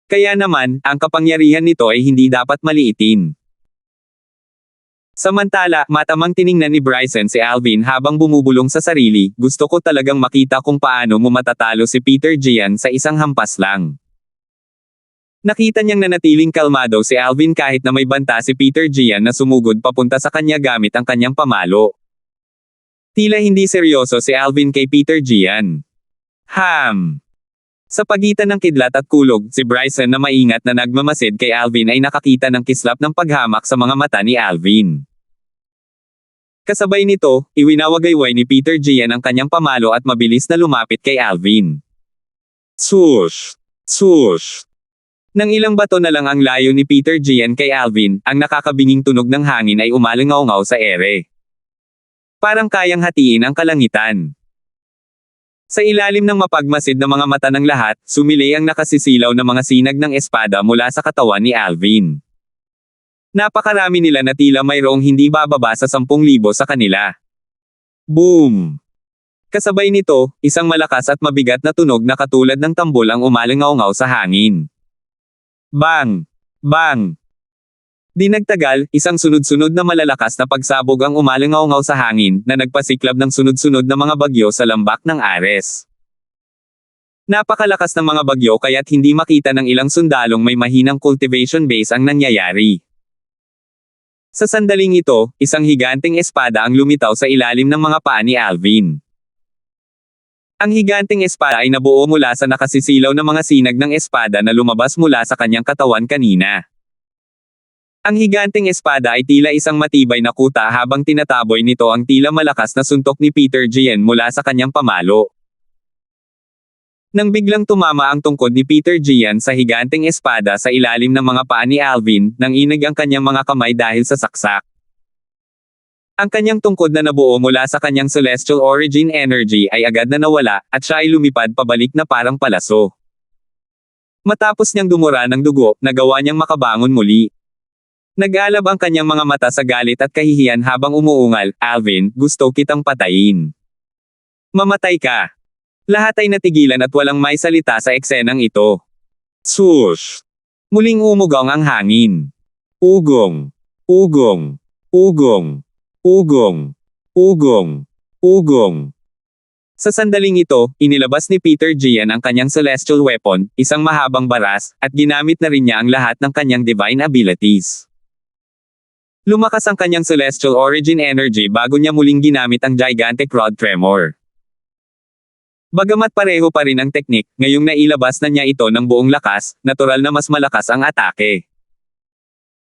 Kaya naman, ang kapangyarihan nito ay hindi dapat maliitin. Samantala, matamang tiningnan ni Bryson si Alvin habang bumubulong sa sarili, gusto ko talagang makita kung paano mo matatalo si Peter Gian sa isang hampas lang. Nakita niyang nanatiling kalmado si Alvin kahit na may banta si Peter Gian na sumugod papunta sa kanya gamit ang kanyang pamalo. Tila hindi seryoso si Alvin kay Peter Gian. Sa pagitan ng kidlat at kulog, si Bryson na maingat na nagmamasid kay Alvin ay nakakita ng kislap ng paghamak sa mga mata ni Alvin. Kasabay nito, iwinawagayway ni Peter Gian ang kanyang pamalo at mabilis na lumapit kay Alvin. Swoosh! Swoosh! Nang ilang bato na lang ang layo ni Peter Gian kay Alvin, ang nakakabinging tunog ng hangin ay umalingaw-ngaw sa ere. Parang kayang hatiin ang kalangitan. Sa ilalim ng mapagmasid na mga mata ng lahat, sumilay ang nakasisilaw na mga sinag ng espada mula sa katawan ni Alvin. Napakarami nila na tila mayroong hindi bababa sa 10,000 sa kanila. Boom! Kasabay nito, isang malakas at mabigat na tunog na katulad ng tambol ang umalingaw-ngaw sa hangin. Bang! Bang! Di nagtagal, isang sunod-sunod na malalakas na pagsabog ang umalingaw-ngaw sa hangin, na nagpasiklab ng sunod-sunod na mga bagyo sa lambak ng Ares. Napakalakas ng mga bagyo kaya't hindi makita ng ilang sundalong may mahinang cultivation base ang nangyayari. Sa sandaling ito, isang higanting espada ang lumitaw sa ilalim ng mga paa ni Alvin. Ang higanting espada ay nabuo mula sa nakasisilaw na mga sinag ng espada na lumabas mula sa kanyang katawan kanina. Ang higanting espada ay tila isang matibay na kuta habang tinataboy nito ang tila malakas na suntok ni Peter Gian mula sa kanyang pamalo. Nang biglang tumama ang tungkod ni Peter Gian sa higanting espada sa ilalim ng mga paa ni Alvin, nanginig ang kanyang mga kamay dahil sa saksak. Ang kanyang tungkod na nabuo mula sa kanyang celestial origin energy ay agad na nawala, at siya ay lumipad pabalik na parang palaso. Matapos niyang dumura ng dugo, nagawa niyang makabangon muli. Nag-alab ang kanyang mga mata sa galit at kahihiyan habang umuungal, Alvin, gusto kitang patayin. Mamatay ka. Lahat ay natigilan at walang may salita sa eksenang ito. Swoosh! Muling umugaw ang hangin. Ugong! Ugong! Ugong! Ugong! Ugong! Ugong! Sa sandaling ito, inilabas ni Peter Gian ang kanyang celestial weapon, isang mahabang baras, at ginamit na rin niya ang lahat ng kanyang divine abilities. Lumakas ang kanyang celestial origin energy bago niya muling ginamit ang gigantic rod tremor. Bagamat pareho pa rin ang teknik, ngayong nailabas na niya ito ng buong lakas, natural na mas malakas ang atake.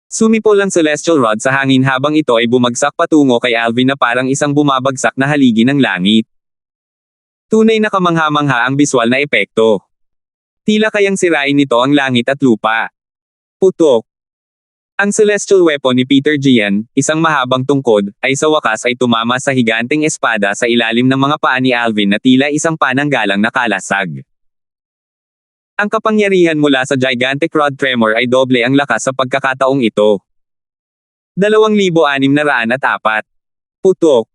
Sumipol ang celestial rod sa hangin habang ito ay bumagsak patungo kay Alvin na parang isang bumabagsak na haligi ng langit. Tunay na kamangha-mangha ang biswal na epekto. Tila kayang sirain nito ang langit at lupa. Putok. Ang celestial weapon ni Peter Gian, isang mahabang tungkod, ay sa wakas ay tumama sa higanteng espada sa ilalim ng mga paa ni Alvin na tila isang pananggalang na kalasag. Ang kapangyarihan mula sa gigantic rod tremor ay doble ang lakas sa pagkakataong ito. 2,604. Putok.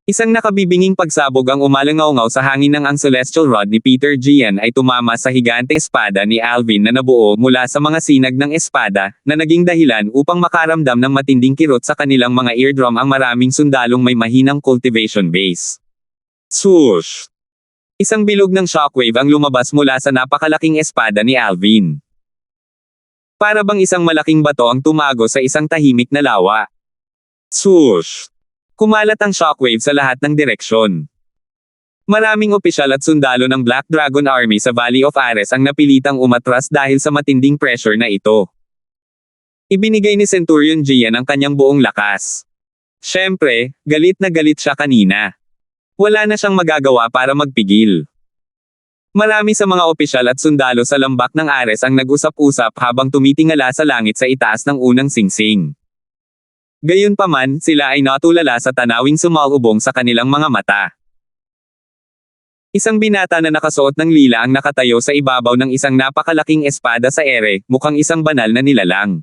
Isang nakabibinging pagsabog ang umalangaw-ngaw sa hangin ng ang celestial rod ni Peter Gian ay tumama sa higanteng espada ni Alvin na nabuo mula sa mga sinag ng espada, na naging dahilan upang makaramdam ng matinding kirot sa kanilang mga eardrum ang maraming sundalong may mahinang cultivation base. Swoosh! Isang bilog ng shockwave ang lumabas mula sa napakalaking espada ni Alvin. Para bang isang malaking bato ang tumago sa isang tahimik na lawa. Swoosh! Kumalat ang shockwave sa lahat ng direksyon. Maraming opisyal at sundalo ng Black Dragon Army sa Valley of Ares ang napilitang umatras dahil sa matinding pressure na ito. Ibinigay ni Centurion Gian ang kanyang buong lakas. Siyempre, galit na galit siya kanina. Wala na siyang magagawa para magpigil. Marami sa mga opisyal at sundalo sa lambak ng Ares ang nag-usap-usap habang tumitingala sa langit sa itaas ng unang singsing. Gayunpaman, sila ay natulala sa tanawing sumalubong sa kanilang mga mata. Isang binata na nakasuot ng lila ang nakatayo sa ibabaw ng isang napakalaking espada sa ere, mukhang isang banal na nilalang.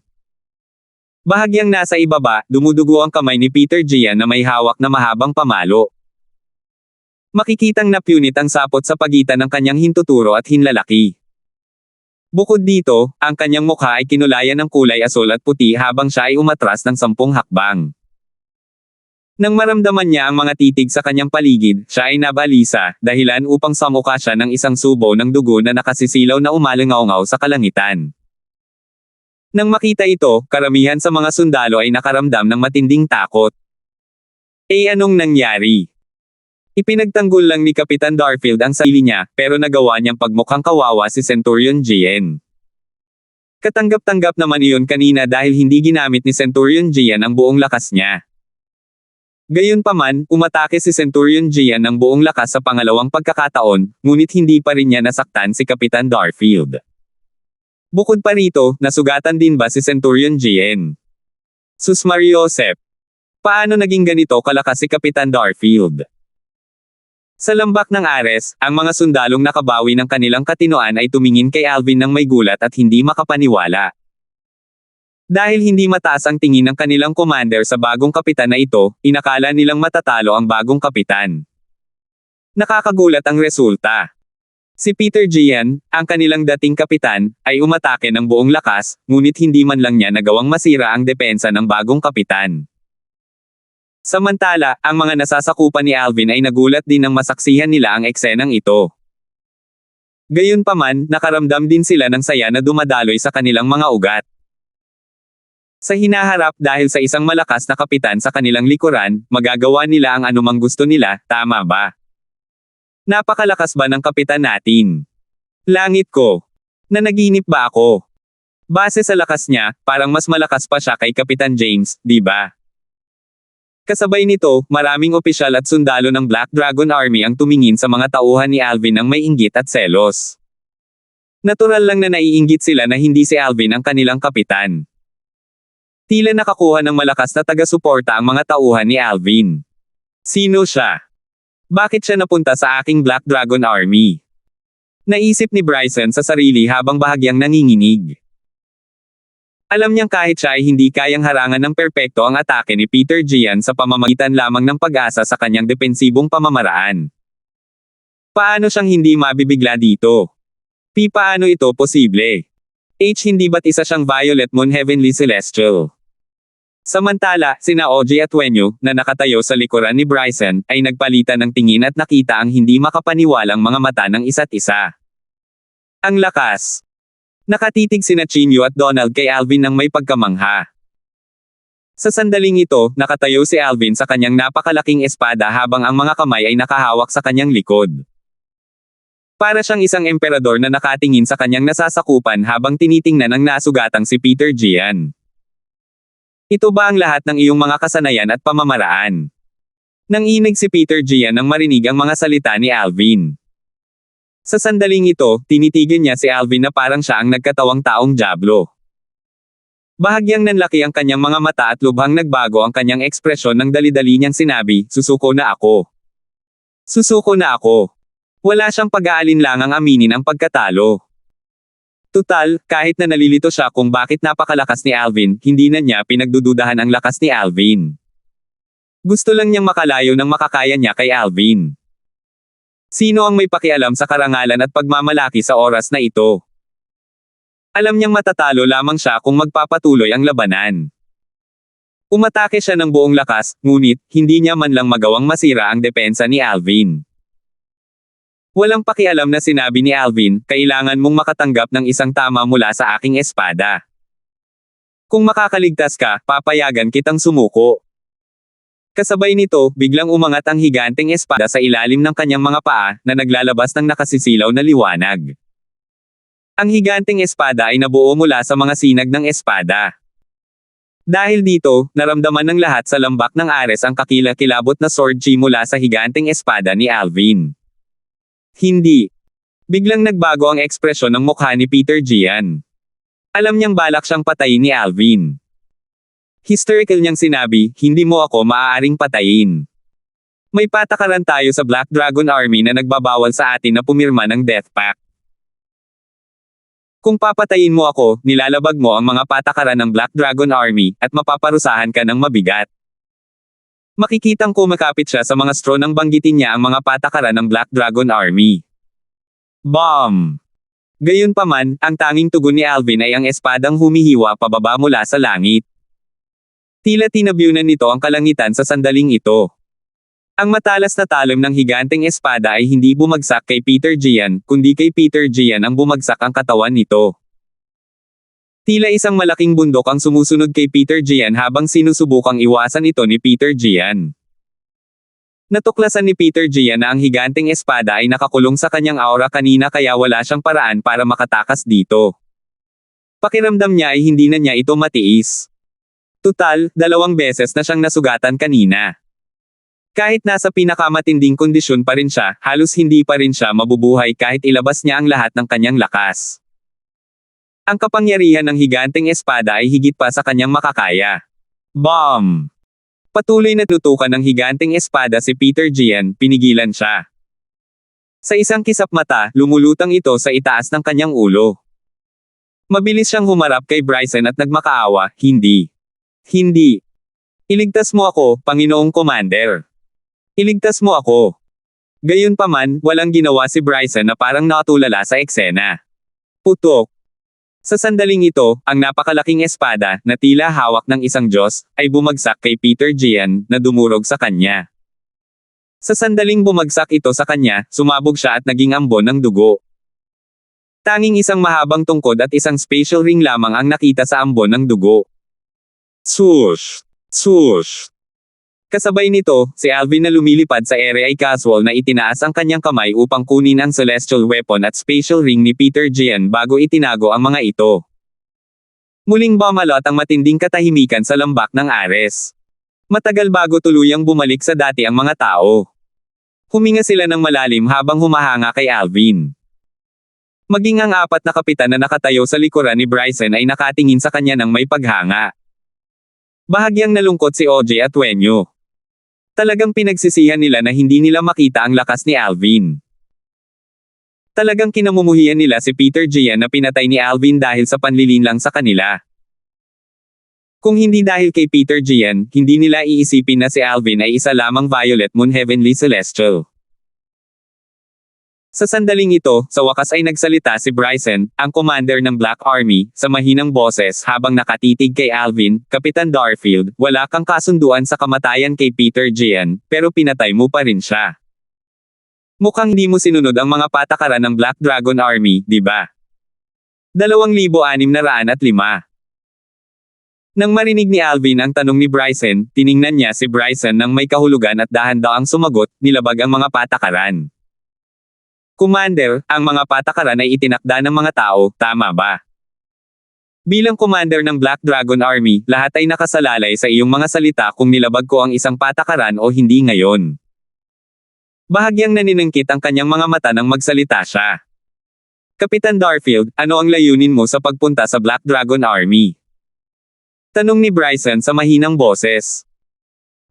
Bahagyang nasa ibaba, dumudugo ang kamay ni Peter Gian na may hawak na mahabang pamalo. Makikitang napunit ang sapot sa pagitan ng kanyang hintuturo at hinlalaki. Bukod dito, ang kanyang mukha ay kinulayan ng kulay asul at puti habang siya ay umatras ng 10 hakbang. Nang maramdaman niya ang mga titig sa kanyang paligid, siya ay nabalisa, dahilan upang samukha siya ng isang subo ng dugo na nakasisilaw na umalangaw-ngaw sa kalangitan. Nang makita ito, karamihan sa mga sundalo ay nakaramdam ng matinding takot. Anong nangyari? Ipinagtanggol lang ni Kapitan Darfield ang sarili niya, pero nagawa niyang pagmukhang kawawa si Centurion Gian. Katanggap-tanggap naman iyon kanina dahil hindi ginamit ni Centurion Gian ang buong lakas niya. Gayunpaman, umatake si Centurion Gian ng buong lakas sa pangalawang pagkakataon, ngunit hindi pa rin niya nasaktan si Kapitan Darfield. Bukod pa rito, nasugatan din ba si Centurion Gian? Sus Mariosep! Paano naging ganito kalakas si Kapitan Darfield? Sa lambak ng Ares, ang mga sundalong nakabawi ng kanilang katinoan ay tumingin kay Alvin ng may gulat at hindi makapaniwala. Dahil hindi mataas ang tingin ng kanilang commander sa bagong kapitan na ito, inakala nilang matatalo ang bagong kapitan. Nakakagulat ang resulta. Si Peter Gian, ang kanilang dating kapitan, ay umatake ng buong lakas, ngunit hindi man lang niya nagawang masira ang depensa ng bagong kapitan. Samantala, ang mga nasasakupan ni Alvin ay nagulat din nang masaksihan nila ang eksenang ito. Gayunpaman, nakaramdam din sila ng saya na dumadaloy sa kanilang mga ugat. Sa hinaharap dahil sa isang malakas na kapitan sa kanilang likuran, magagawa nila ang anumang gusto nila, tama ba? Napakalakas ba ng kapitan natin? Langit ko! Nanaginip ba ako? Base sa lakas niya, parang mas malakas pa siya kay Kapitan James, di ba? Kasabay nito, maraming opisyal at sundalo ng Black Dragon Army ang tumingin sa mga tauhan ni Alvin ng may inggit at selos. Natural lang na naiinggit sila na hindi si Alvin ang kanilang kapitan. Tila nakakuha ng malakas na taga-suporta ang mga tauhan ni Alvin. Sino siya? Bakit siya napunta sa aking Black Dragon Army? Naisip ni Bryson sa sarili habang bahagyang nanginginig. Alam niyang kahit siya ay hindi kayang harangan ng perpekto ang atake ni Peter Gian sa pamamagitan lamang ng pag-asa sa kanyang depensibong pamamaraan. Paano siyang hindi mabibigla dito? Paano ito posible? Hindi ba't isa siyang Violet Moon Heavenly Celestial? Samantala, sina OJ at Wenyo, na nakatayo sa likuran ni Bryson, ay nagpalitan ng tingin at nakita ang hindi makapaniwalang mga mata ng isa't isa. Ang lakas! Nakatitig sina Chinyo at Donald kay Alvin nang may pagkamangha. Sa sandaling ito, nakatayo si Alvin sa kanyang napakalaking espada habang ang mga kamay ay nakahawak sa kanyang likod. Para siyang isang emperador na nakatingin sa kanyang nasasakupan habang tinitingnan ang nasugatang si Peter Gian. Ito ba ang lahat ng iyong mga kasanayan at pamamaraan? Nanginig si Peter Gian nang marinig ang mga salita ni Alvin. Sa sandaling ito, tinitigan niya si Alvin na parang siya ang nagkatawang taong dyablo. Bahagyang nanlaki ang kanyang mga mata at lubhang nagbago ang kanyang ekspresyon nang dali-dali niyang sinabi, "Susuko na ako. Susuko na ako." Wala siyang pag-aalinlangang aminin ang pagkatalo. Tutal, kahit na nalilito siya kung bakit napakalakas ni Alvin, hindi na niya pinagdududahan ang lakas ni Alvin. Gusto lang niyang makalayo ng makakaya niya kay Alvin. Sino ang may pakialam sa karangalan at pagmamalaki sa oras na ito? Alam niyang matatalo lamang siya kung magpapatuloy ang labanan. Umatake siya ng buong lakas, ngunit, hindi niya man lang magawang masira ang depensa ni Alvin. Walang pakialam na sinabi ni Alvin, "Kailangan mong makatanggap ng isang tama mula sa aking espada. Kung makakaligtas ka, papayagan kitang sumuko." Kasabay nito, biglang umangat ang higanteng espada sa ilalim ng kanyang mga paa, na naglalabas ng nakasisilaw na liwanag. Ang higanteng espada ay nabuo mula sa mga sinag ng espada. Dahil dito, naramdaman ng lahat sa lambak ng Ares ang kakilakilabot na sword chi mula sa higanteng espada ni Alvin. Hindi. Biglang nagbago ang ekspresyon ng mukha ni Peter Gian. Alam niyang balak siyang patayin ni Alvin. Hysterical niyang sinabi, "Hindi mo ako maaaring patayin. May patakaran tayo sa Black Dragon Army na nagbabawal sa atin na pumirma ng Death Pact. Kung papatayin mo ako, nilalabag mo ang mga patakaran ng Black Dragon Army, at mapaparusahan ka ng mabigat." Makikitang kumakapit siya sa mga straw nang banggitin niya ang mga patakaran ng Black Dragon Army. Bomb! Gayunpaman, ang tanging tugon ni Alvin ay ang espadang humihiwa pababa mula sa langit. Tila tinabyunan nito ang kalangitan sa sandaling ito. Ang matalas na talim ng higanteng espada ay hindi bumagsak kay Peter Gian, kundi kay Peter Gian ang bumagsak ang katawan nito. Tila isang malaking bundok ang sumusunod kay Peter Gian habang sinusubukang iwasan ito ni Peter Gian. Natuklasan ni Peter Gian na ang higanteng espada ay nakakulong sa kanyang aura kanina kaya wala siyang paraan para makatakas dito. Pakiramdam niya ay hindi na niya ito matiis. Tutal, 2 beses na siyang nasugatan kanina. Kahit nasa pinakamatinding kondisyon pa rin siya, halos hindi pa rin siya mabubuhay kahit ilabas niya ang lahat ng kanyang lakas. Ang kapangyarihan ng higanteng espada ay higit pa sa kanyang makakaya. Bomb! Patuloy na tutukan ng higanteng espada si Peter Gian, pinigilan siya. Sa isang kisap mata, lumulutang ito sa itaas ng kanyang ulo. Mabilis siyang humarap kay Bryson at nagmakaawa, "Hindi. Hindi. Iligtas mo ako, Panginoong Commander. Iligtas mo ako." Gayunpaman, walang ginawa si Bryson na parang nakatulala sa eksena. Putok! Sa sandaling ito, ang napakalaking espada, na tila hawak ng isang Diyos, ay bumagsak kay Peter Gian, na dumurog sa kanya. Sa sandaling bumagsak ito sa kanya, sumabog siya at naging ambon ng dugo. Tanging isang mahabang tungkod at isang spatial ring lamang ang nakita sa ambon ng dugo. Swoosh! Swoosh! Kasabay nito, si Alvin na lumilipad sa ere ay casual na itinaas ang kanyang kamay upang kunin ang celestial weapon at spatial ring ni Peter Gian bago itinago ang mga ito. Muling bumalot ang matinding katahimikan sa lambak ng Ares. Matagal bago tuluyang bumalik sa dati ang mga tao. Huminga sila ng malalim habang humahanga kay Alvin. Maging ang 4 na kapitan na nakatayo sa likuran ni Bryson ay nakatingin sa kanya ng may paghanga. Bahagyang nalungkot si OJ at Wenyo. Talagang pinagsisihan nila na hindi nila makita ang lakas ni Alvin. Talagang kinamumuhian nila si Peter Gian na pinatay ni Alvin dahil sa panlilinlang sa kanila. Kung hindi dahil kay Peter Gian, hindi nila iisipin na si Alvin ay isa lamang Violet Moon Heavenly Celestial. Sa sandaling ito, sa wakas ay nagsalita si Bryson, ang commander ng Black Army, sa mahinang boses habang nakatitig kay Alvin, Kapitan Darfield, wala kang kasunduan sa kamatayan kay Peter Gian, pero pinatay mo pa rin siya. Mukhang hindi mo sinunod ang mga patakaran ng Black Dragon Army, di ba? 2,605. Nang marinig ni Alvin ang tanong ni Bryson, tiningnan niya si Bryson nang may kahulugan at dahan-daang sumagot, nilabag ang mga patakaran. Commander, ang mga patakaran ay itinakda ng mga tao, tama ba? Bilang commander ng Black Dragon Army, lahat ay nakasalalay sa iyong mga salita kung nilabag ko ang isang patakaran o hindi ngayon. Bahagyang naniningkit ang kanyang mga mata nang magsalita siya. Kapitan Darfield, ano ang layunin mo sa pagpunta sa Black Dragon Army? Tanong ni Bryson sa mahinang boses.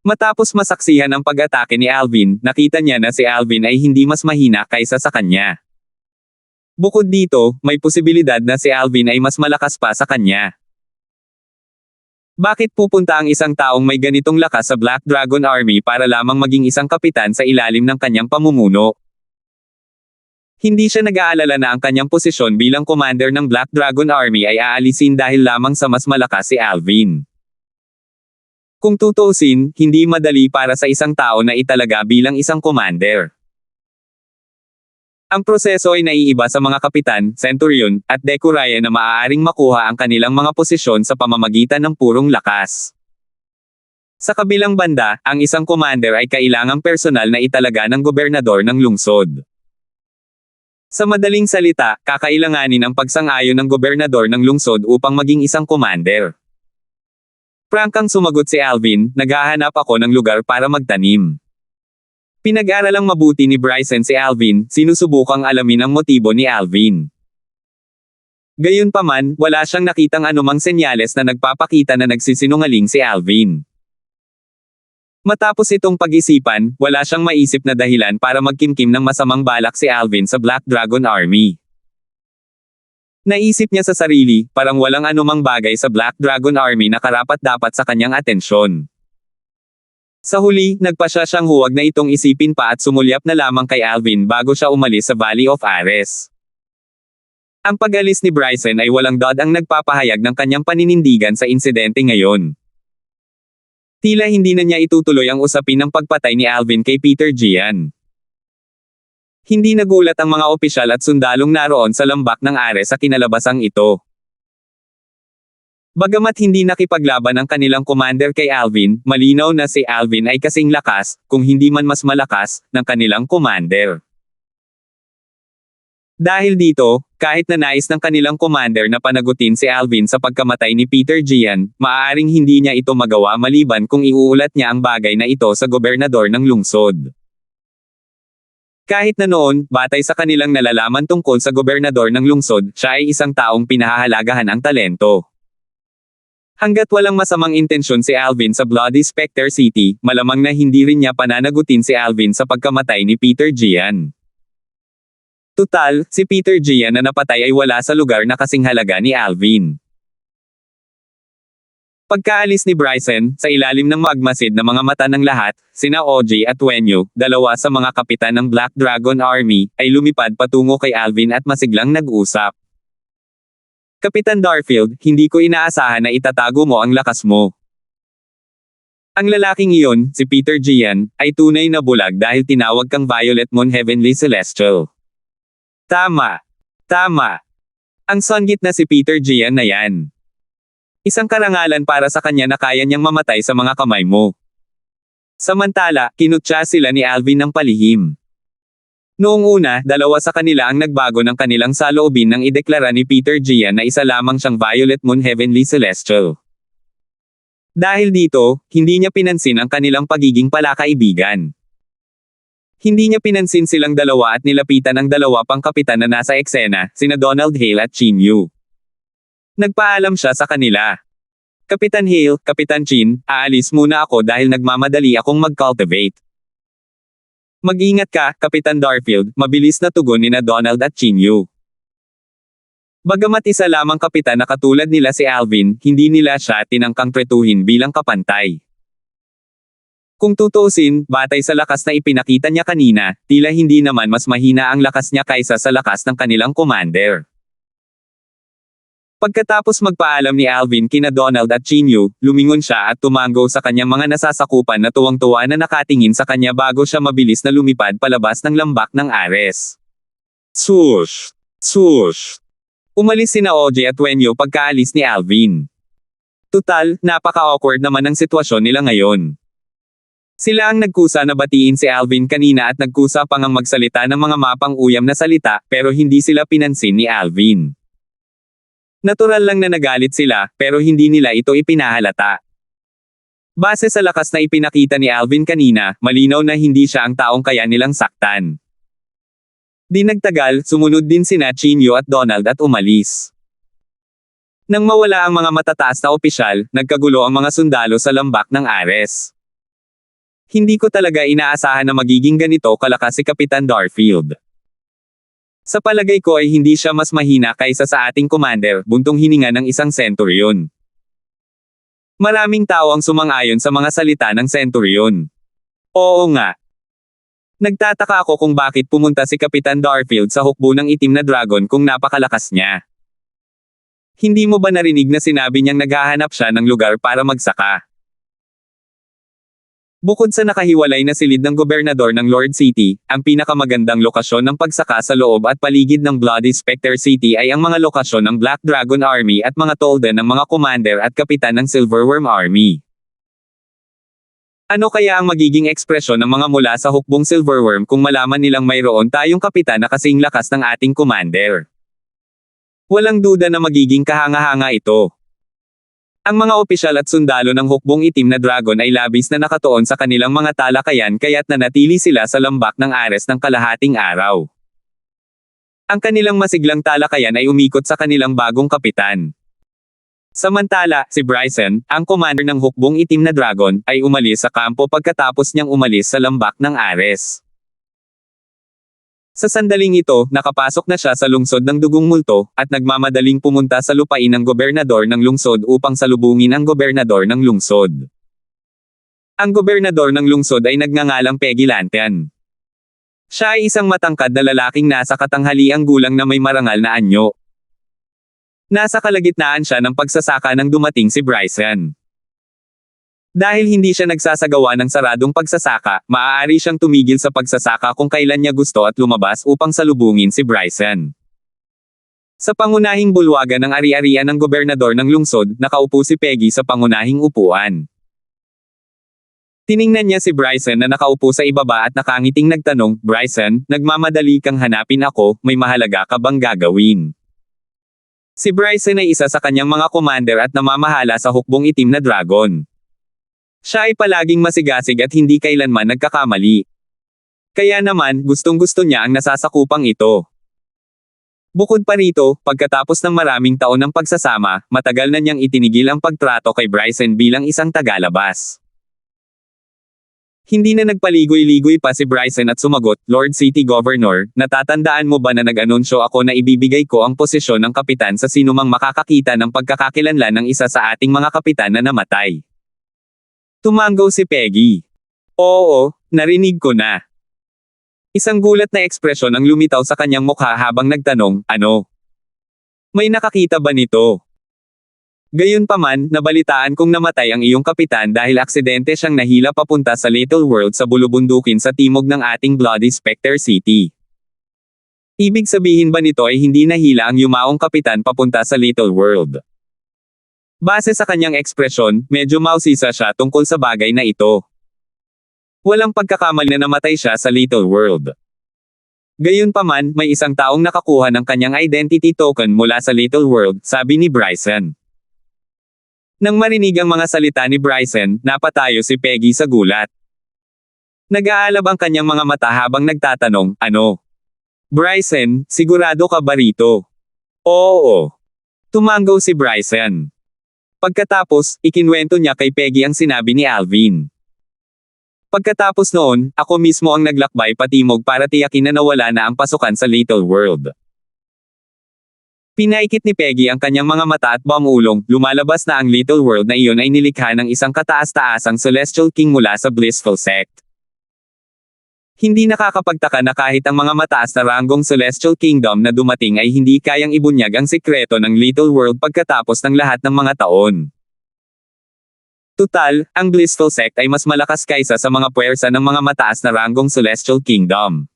Matapos masaksihan ang pag-atake ni Alvin, nakita niya na si Alvin ay hindi mas mahina kaysa sa kanya. Bukod dito, may posibilidad na si Alvin ay mas malakas pa sa kanya. Bakit pupunta ang isang taong may ganitong lakas sa Black Dragon Army para lamang maging isang kapitan sa ilalim ng kanyang pamumuno? Hindi siya nag-aalala na ang kanyang posisyon bilang commander ng Black Dragon Army ay aalisin dahil lamang sa mas malakas si Alvin. Kung tutuusin, hindi madali para sa isang tao na italaga bilang isang commander. Ang proseso ay naiiba sa mga kapitan, centurion, at dekuraya na maaaring makuha ang kanilang mga posisyon sa pamamagitan ng purong lakas. Sa kabilang banda, ang isang commander ay kailangang personal na italaga ng gobernador ng lungsod. Sa madaling salita, kakailanganin ang pagsang-ayon ng gobernador ng lungsod upang maging isang commander. Prangkang sumagot si Alvin, naghahanap ako ng lugar para magtanim. Pinag-aralang mabuti ni Bryson si Alvin, sinusubukang alamin ang motibo ni Alvin. Gayunpaman, wala siyang nakitang anumang senyales na nagpapakita na nagsisinungaling si Alvin. Matapos itong pag-isipan, wala siyang maisip na dahilan para magkimkim ng masamang balak si Alvin sa Black Dragon Army. Naisip niya sa sarili, parang walang anumang bagay sa Black Dragon Army na karapat-dapat sa kanyang atensyon. Sa huli, nagpasya siyang huwag na itong isipin pa at sumulyap na lamang kay Alvin bago siya umalis sa Valley of Ares. Ang pag-alis ni Bryson ay walang dod ang nagpapahayag ng kanyang paninindigan sa insidente ngayon. Tila hindi na niya itutuloy ang usapin ng pagpatay ni Alvin kay Peter Gian. Hindi nagulat ang mga opisyal at sundalong naroon sa lambak ng Ares sa kinalabasang ito. Bagamat hindi nakipaglaban ang kanilang commander kay Alvin, malinaw na si Alvin ay kasing lakas, kung hindi man mas malakas, ng kanilang commander. Dahil dito, kahit na nais ng kanilang commander na panagutin si Alvin sa pagkamatay ni Peter Gian, maaaring hindi niya ito magawa maliban kung iuulat niya ang bagay na ito sa gobernador ng lungsod. Kahit na noon, batay sa kanilang nalalaman tungkol sa gobernador ng lungsod, siya ay isang taong pinahahalagahan ang talento. Hanggat walang masamang intensyon si Alvin sa Bloody Spectre City, malamang na hindi rin niya pananagutin si Alvin sa pagkamatay ni Peter Gian. Tutal, si Peter Gian na napatay ay wala sa lugar na kasing halaga ni Alvin. Pagkaalis ni Bryson, sa ilalim ng magmasid na mga mata ng lahat, sina OG at Wenyo, dalawa sa mga kapitan ng Black Dragon Army, ay lumipad patungo kay Alvin at masiglang nag-usap. Kapitan Darfield, hindi ko inaasahan na itatago mo ang lakas mo. Ang lalaking iyon, si Peter Gian, ay tunay na bulag dahil tinawag kang Violet Moon Heavenly Celestial. Tama. Tama. Ang songgit na si Peter Gian na yan. Isang karangalan para sa kanya na kaya niyang mamatay sa mga kamay mo. Samantala, kinutya sila ni Alvin ng palihim. Noong una, dalawa sa kanila ang nagbago ng kanilang saloobin nang ideklara ni Peter Gian na isa lamang siyang Violet Moon Heavenly Celestial. Dahil dito, hindi niya pinansin ang kanilang pagiging palakaibigan. Hindi niya pinansin silang dalawa at nilapitan ang dalawa pang kapitan na nasa eksena, sina Donald Hale at Chin Yu. Nagpaalam siya sa kanila. Kapitan Hale, Kapitan Chin, aalis muna ako dahil nagmamadali akong mag-cultivate. Mag-ingat ka, Kapitan Darfield, mabilis na tugon nina Donald at Chin Yu. Bagamat isa lamang kapitan na katulad nila si Alvin, hindi nila siya tinangkang tretuhin bilang kapantay. Kung tutuusin, batay sa lakas na ipinakita niya kanina, tila hindi naman mas mahina ang lakas niya kaysa sa lakas ng kanilang commander. Pagkatapos magpaalam ni Alvin kina Donald at Chinyu, lumingon siya at tumango sa kanyang mga nasasakupan na tuwang-tuwa na nakatingin sa kanya bago siya mabilis na lumipad palabas ng lambak ng Ares. Swoosh! Swoosh! Umalis sina OJ at Wenyo pagkaalis ni Alvin. Tutal, napaka-awkward naman ang sitwasyon nila ngayon. Sila ang nagkusa na batiin si Alvin kanina at nagkusa pang ang magsalita ng mga mapang-uyam na salita, pero hindi sila pinansin ni Alvin. Natural lang na nagalit sila, pero hindi nila ito ipinahalata. Base sa lakas na ipinakita ni Alvin kanina, malinaw na hindi siya ang taong kaya nilang saktan. Di nagtagal, sumunod din sina Chinyo at Donald at umalis. Nang mawala ang mga matataas na opisyal, nagkagulo ang mga sundalo sa lambak ng Ares. Hindi ko talaga inaasahan na magiging ganito kalakas si Kapitan Darfield. Sa palagay ko ay hindi siya mas mahina kaysa sa ating commander, buntong hininga ng isang centurion. Maraming tao ang sumang-ayon sa mga salita ng centurion. Oo nga. Nagtataka ako kung bakit pumunta si Kapitan Darfield sa hukbo ng itim na dragon kung napakalakas niya. Hindi mo ba narinig na sinabi niyang naghahanap siya ng lugar para magsaka? Bukod sa nakahiwalay na silid ng gobernador ng Lord City, ang pinakamagandang lokasyon ng pagsaka sa loob at paligid ng Bloody Spectre City ay ang mga lokasyon ng Black Dragon Army at mga tolda ng mga commander at kapitan ng Silverworm Army. Ano kaya ang magiging ekspresyon ng mga mula sa hukbong Silverworm kung malaman nilang mayroon tayong kapitan na kasing lakas ng ating commander? Walang duda na magiging kahanga-hanga ito. Ang mga opisyal at sundalo ng hukbong itim na dragon ay labis na nakatuon sa kanilang mga talakayan kaya't nanatili sila sa lambak ng Ares ng kalahating araw. Ang kanilang masiglang talakayan ay umikot sa kanilang bagong kapitan. Samantala, si Bryson, ang commander ng hukbong itim na dragon, ay umalis sa kampo pagkatapos niyang umalis sa lambak ng Ares. Sa sandaling ito, nakapasok na siya sa lungsod ng Dugong Multo, at nagmamadaling pumunta sa lupain ng gobernador ng lungsod upang salubungin ang gobernador ng lungsod. Ang gobernador ng lungsod ay nagngangalang Peggy Lantian. Siya ay isang matangkad na lalaking nasa katanghaliang gulang na may marangal na anyo. Nasa kalagitnaan siya ng pagsasaka nang dumating si Bryson. Dahil hindi siya nagsasagawa ng saradong pagsasaka, maaari siyang tumigil sa pagsasaka kung kailan niya gusto at lumabas upang salubungin si Bryson. Sa pangunahing bulwagan ng ari-arian ng gobernador ng lungsod, nakaupo si Peggy sa pangunahing upuan. Tiningnan niya si Bryson na nakaupo sa ibaba at nakangiting nagtanong, "Bryson, nagmamadali kang hanapin ako, may mahalaga ka bang gagawin?" Si Bryson ay isa sa kanyang mga commander at namamahala sa hukbong itim na dragon. Siya ay palaging masigasig at hindi kailanman nagkakamali. Kaya naman, gustong-gusto niya ang nasasakupang ito. Bukod pa rito, pagkatapos ng maraming taon ng pagsasama, matagal na niyang itinigil ang pagtrato kay Bryson bilang isang tagalabas. Hindi na nagpaligoy-ligoy pa si Bryson at sumagot, "Lord City Governor, natatandaan mo ba na nag-anunsyo ako na ibibigay ko ang posisyon ng kapitan sa sinumang makakakita ng pagkakakilanlan ng isa sa ating mga kapitan na namatay?" Tumango si Peggy. "Oo, narinig ko na." Isang gulat na ekspresyon ang lumitaw sa kanyang mukha habang nagtanong, "Ano? May nakakita ba nito?" Gayunpaman, nabalitaan kong namatay ang iyong kapitan dahil aksidente siyang nahila papunta sa Little World sa bulubundukin sa timog ng ating Bloody Spectre City. Ibig sabihin ba nito ay hindi nahila ang yumaong kapitan papunta sa Little World? Base sa kanyang ekspresyon, medyo mausisa siya tungkol sa bagay na ito. Walang pagkakamali na namatay siya sa Little World. Gayunpaman, may isang taong nakakuha ng kanyang identity token mula sa Little World, sabi ni Bryson. Nang marinig ang mga salita ni Bryson, napatayo si Peggy sa gulat. Nag-aalab ang kanyang mga mata habang nagtatanong, "Ano? Bryson, sigurado ka ba rito?" "Oo." Tumango si Bryson. Pagkatapos, ikinwento niya kay Peggy ang sinabi ni Alvin. Pagkatapos noon, ako mismo ang naglakbay patimog para tiyakin na nawala na ang pasukan sa Little World. Pinaikit ni Peggy ang kanyang mga mata at bumulong, lumalabas na ang little world na iyon ay nilikha ng isang kataas-taasang celestial king mula sa blissful sect. Hindi nakakapagtaka na kahit ang mga mataas na ranggong celestial kingdom na dumating ay hindi kayang ibunyag ang sikreto ng little world pagkatapos ng lahat ng mga taon. Tutal, ang blissful sect ay mas malakas kaysa sa mga puwersa ng mga mataas na ranggong celestial kingdom.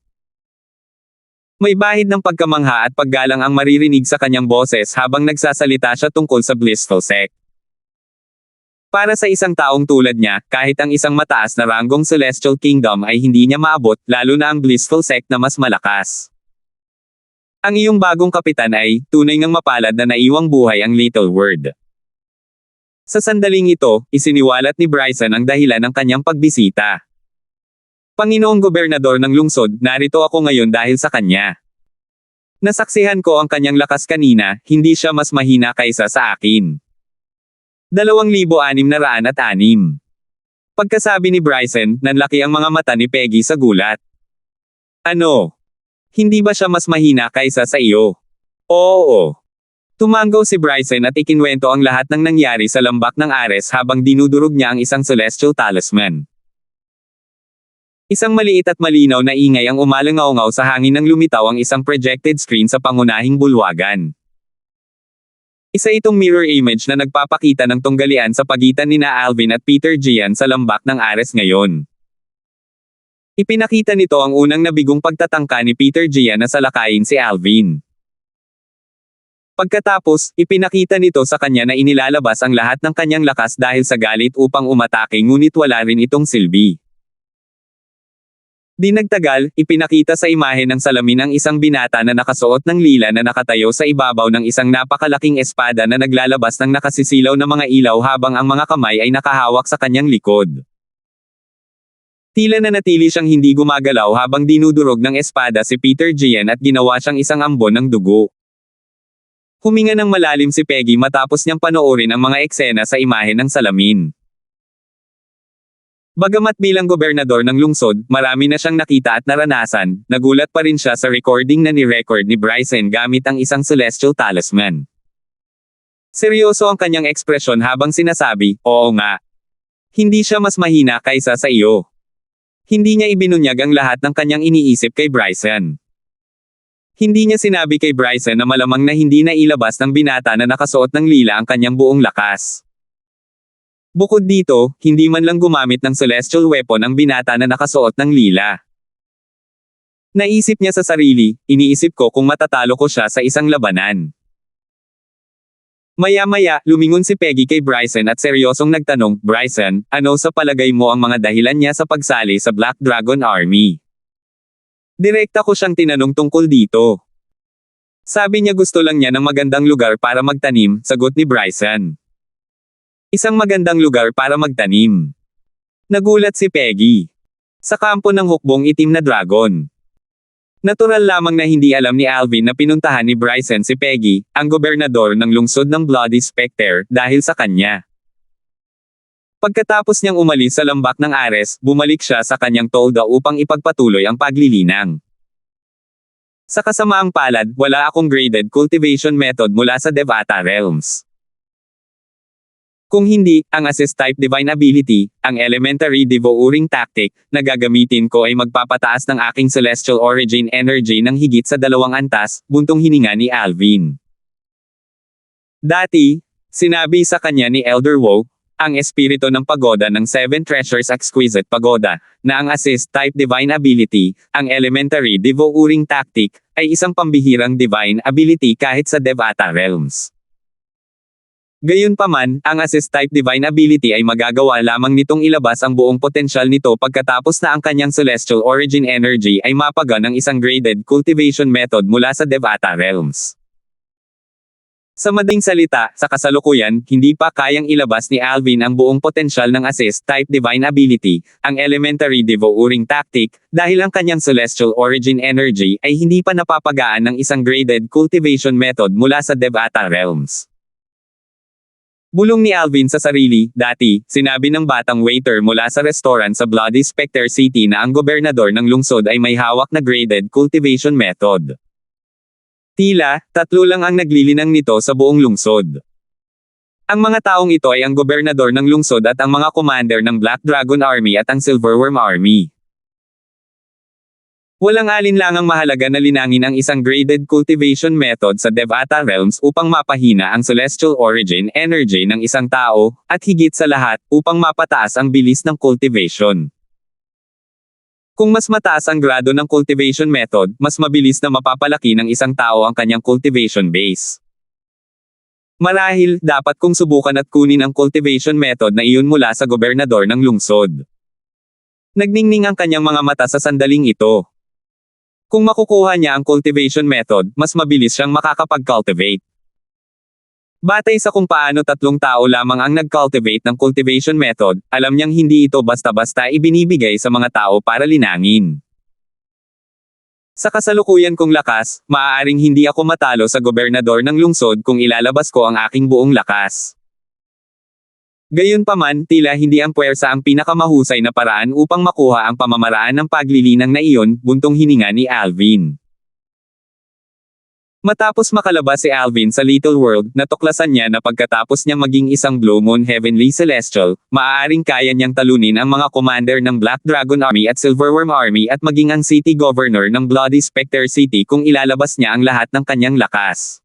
May bahid ng pagkamangha at paggalang ang maririnig sa kanyang boses habang nagsasalita siya tungkol sa blissful sect. Para sa isang taong tulad niya, kahit ang isang mataas na ranggong celestial kingdom ay hindi niya maabot, lalo na ang blissful sect na mas malakas. Ang iyong bagong kapitan ay, tunay ngang mapalad na naiwang buhay ang little world. Sa sandaling ito, isiniwalat ni Bryson ang dahilan ng kanyang pagbisita. Panginoong Gobernador ng lungsod, narito ako ngayon dahil sa kanya. Nasaksihan ko ang kanyang lakas kanina, hindi siya mas mahina kaysa sa akin. 2,606. Pagkasabi ni Bryson, nanlaki ang mga mata ni Peggy sa gulat. Ano? Hindi ba siya mas mahina kaysa sa iyo? Oo. Tumanggaw si Bryson at ikinwento ang lahat ng nangyari sa lambak ng Ares habang dinudurog niya ang isang celestial talisman. Isang maliit at malinaw na ingay ang umalangaw-ngaw sa hangin nang lumitaw ang isang projected screen sa pangunahing bulwagan. Isa itong mirror image na nagpapakita ng tunggalian sa pagitan nina Alvin at Peter Gian sa lambak ng Ares ngayon. Ipinakita nito ang unang nabigong pagtatangka ni Peter Gian na salakayin si Alvin. Pagkatapos, ipinakita nito sa kanya na inilalabas ang lahat ng kanyang lakas dahil sa galit upang umatake ngunit wala rin itong silbi. Di nagtagal, ipinakita sa imahe ng salamin ang isang binata na nakasuot ng lila na nakatayo sa ibabaw ng isang napakalaking espada na naglalabas ng nakasisilaw na mga ilaw habang ang mga kamay ay nakahawak sa kanyang likod. Tila nanatili siyang hindi gumagalaw habang dinudurog ng espada si Peter Gian at ginawa siyang isang ambon ng dugo. Huminga ng malalim si Peggy matapos niyang panoorin ang mga eksena sa imahe ng salamin. Bagamat bilang gobernador ng lungsod, marami na siyang nakita at naranasan, nagulat pa rin siya sa recording na ni-record ni Bryson gamit ang isang celestial talisman. Seryoso ang kanyang ekspresyon habang sinasabi, oo nga. Hindi siya mas mahina kaysa sa iyo. Hindi niya ibinunyag ang lahat ng kanyang iniisip kay Bryson. Hindi niya sinabi kay Bryson na malamang na hindi na ilabas ng binata na nakasuot ng lila ang kanyang buong lakas. Bukod dito, hindi man lang gumamit ng celestial weapon ang binata na nakasuot ng lila. Naisip niya sa sarili, iniisip ko kung matatalo ko siya sa isang labanan. Maya-maya, lumingon si Peggy kay Bryson at seryosong nagtanong, Bryson, ano sa palagay mo ang mga dahilan niya sa pagsali sa Black Dragon Army? Direkta ko siyang tinanong tungkol dito. Sabi niya gusto lang niya ng magandang lugar para magtanim, sagot ni Bryson. Isang magandang lugar para magtanim. Nagulat si Peggy. Sa kampo ng hukbong itim na dragon. Natural lamang na hindi alam ni Alvin na pinuntahan ni Bryson si Peggy, ang gobernador ng lungsod ng Bloody Spectre, dahil sa kanya. Pagkatapos niyang umalis sa lambak ng Ares, bumalik siya sa kanyang tolda upang ipagpatuloy ang paglilinang. Sa kasamaang palad, wala akong graded cultivation method mula sa Devata Realms. Kung hindi, ang Assist-type Divine Ability, ang Elementary Devouring Tactic, na gagamitin ko ay magpapataas ng aking Celestial Origin Energy ng higit sa 2 antas, buntong hininga ni Alvin. Dati, sinabi sa kanya ni Elder Wu, ang espiritu ng pagoda ng 7 Treasures Exquisite Pagoda, na ang Assist-type Divine Ability, ang Elementary Devouring Tactic, ay isang pambihirang Divine Ability kahit sa Devata Realms. Gayunpaman, ang Assist-type Divine Ability ay magagawa lamang nitong ilabas ang buong potensyal nito pagkatapos na ang kanyang Celestial Origin Energy ay mapaga ng isang graded cultivation method mula sa Devata Realms. Sa madaling salita, sa kasalukuyan, hindi pa kayang ilabas ni Alvin ang buong potensyal ng Assist-type Divine Ability, ang Elementary Devouring Tactic, dahil ang kanyang Celestial Origin Energy ay hindi pa napapagaan ng isang graded cultivation method mula sa Devata Realms. Bulong ni Alvin sa sarili, dati, sinabi ng batang waiter mula sa restaurant sa Bloody Spectre City na ang gobernador ng lungsod ay may hawak na graded cultivation method. Tila, 3 lang ang naglilinang nito sa buong lungsod. Ang mga taong ito ay ang gobernador ng lungsod at ang mga commander ng Black Dragon Army at ang Silverworm Army. Walang alinlangang mahalaga na linangin ang isang graded cultivation method sa Devata Realms upang mapahina ang celestial origin energy ng isang tao, at higit sa lahat, upang mapataas ang bilis ng cultivation. Kung mas mataas ang grado ng cultivation method, mas mabilis na mapapalaki ng isang tao ang kanyang cultivation base. Marahil, dapat kong subukan at kunin ang cultivation method na iyon mula sa gobernador ng lungsod. Nagningning ang kanyang mga mata sa sandaling ito. Kung makukuha niya ang cultivation method, mas mabilis siyang makakapag-cultivate. Batay sa kung paano 3 tao lamang ang nag-cultivate ng cultivation method, alam niyang hindi ito basta-basta ibinibigay sa mga tao para linangin. Sa kasalukuyan kong lakas, maaaring hindi ako matalo sa gobernador ng lungsod kung ilalabas ko ang aking buong lakas. Gayunpaman, tila hindi ang puwersa ang pinakamahusay na paraan upang makuha ang pamamaraan ng paglilinang na iyon, buntong hininga ni Alvin. Matapos makalabas si Alvin sa Little World, natuklasan niya na pagkatapos niyang maging isang Blue Moon Heavenly Celestial, maaaring kaya niyang talunin ang mga commander ng Black Dragon Army at Silverworm Army at maging ang City Governor ng Bloody Specter City kung ilalabas niya ang lahat ng kanyang lakas.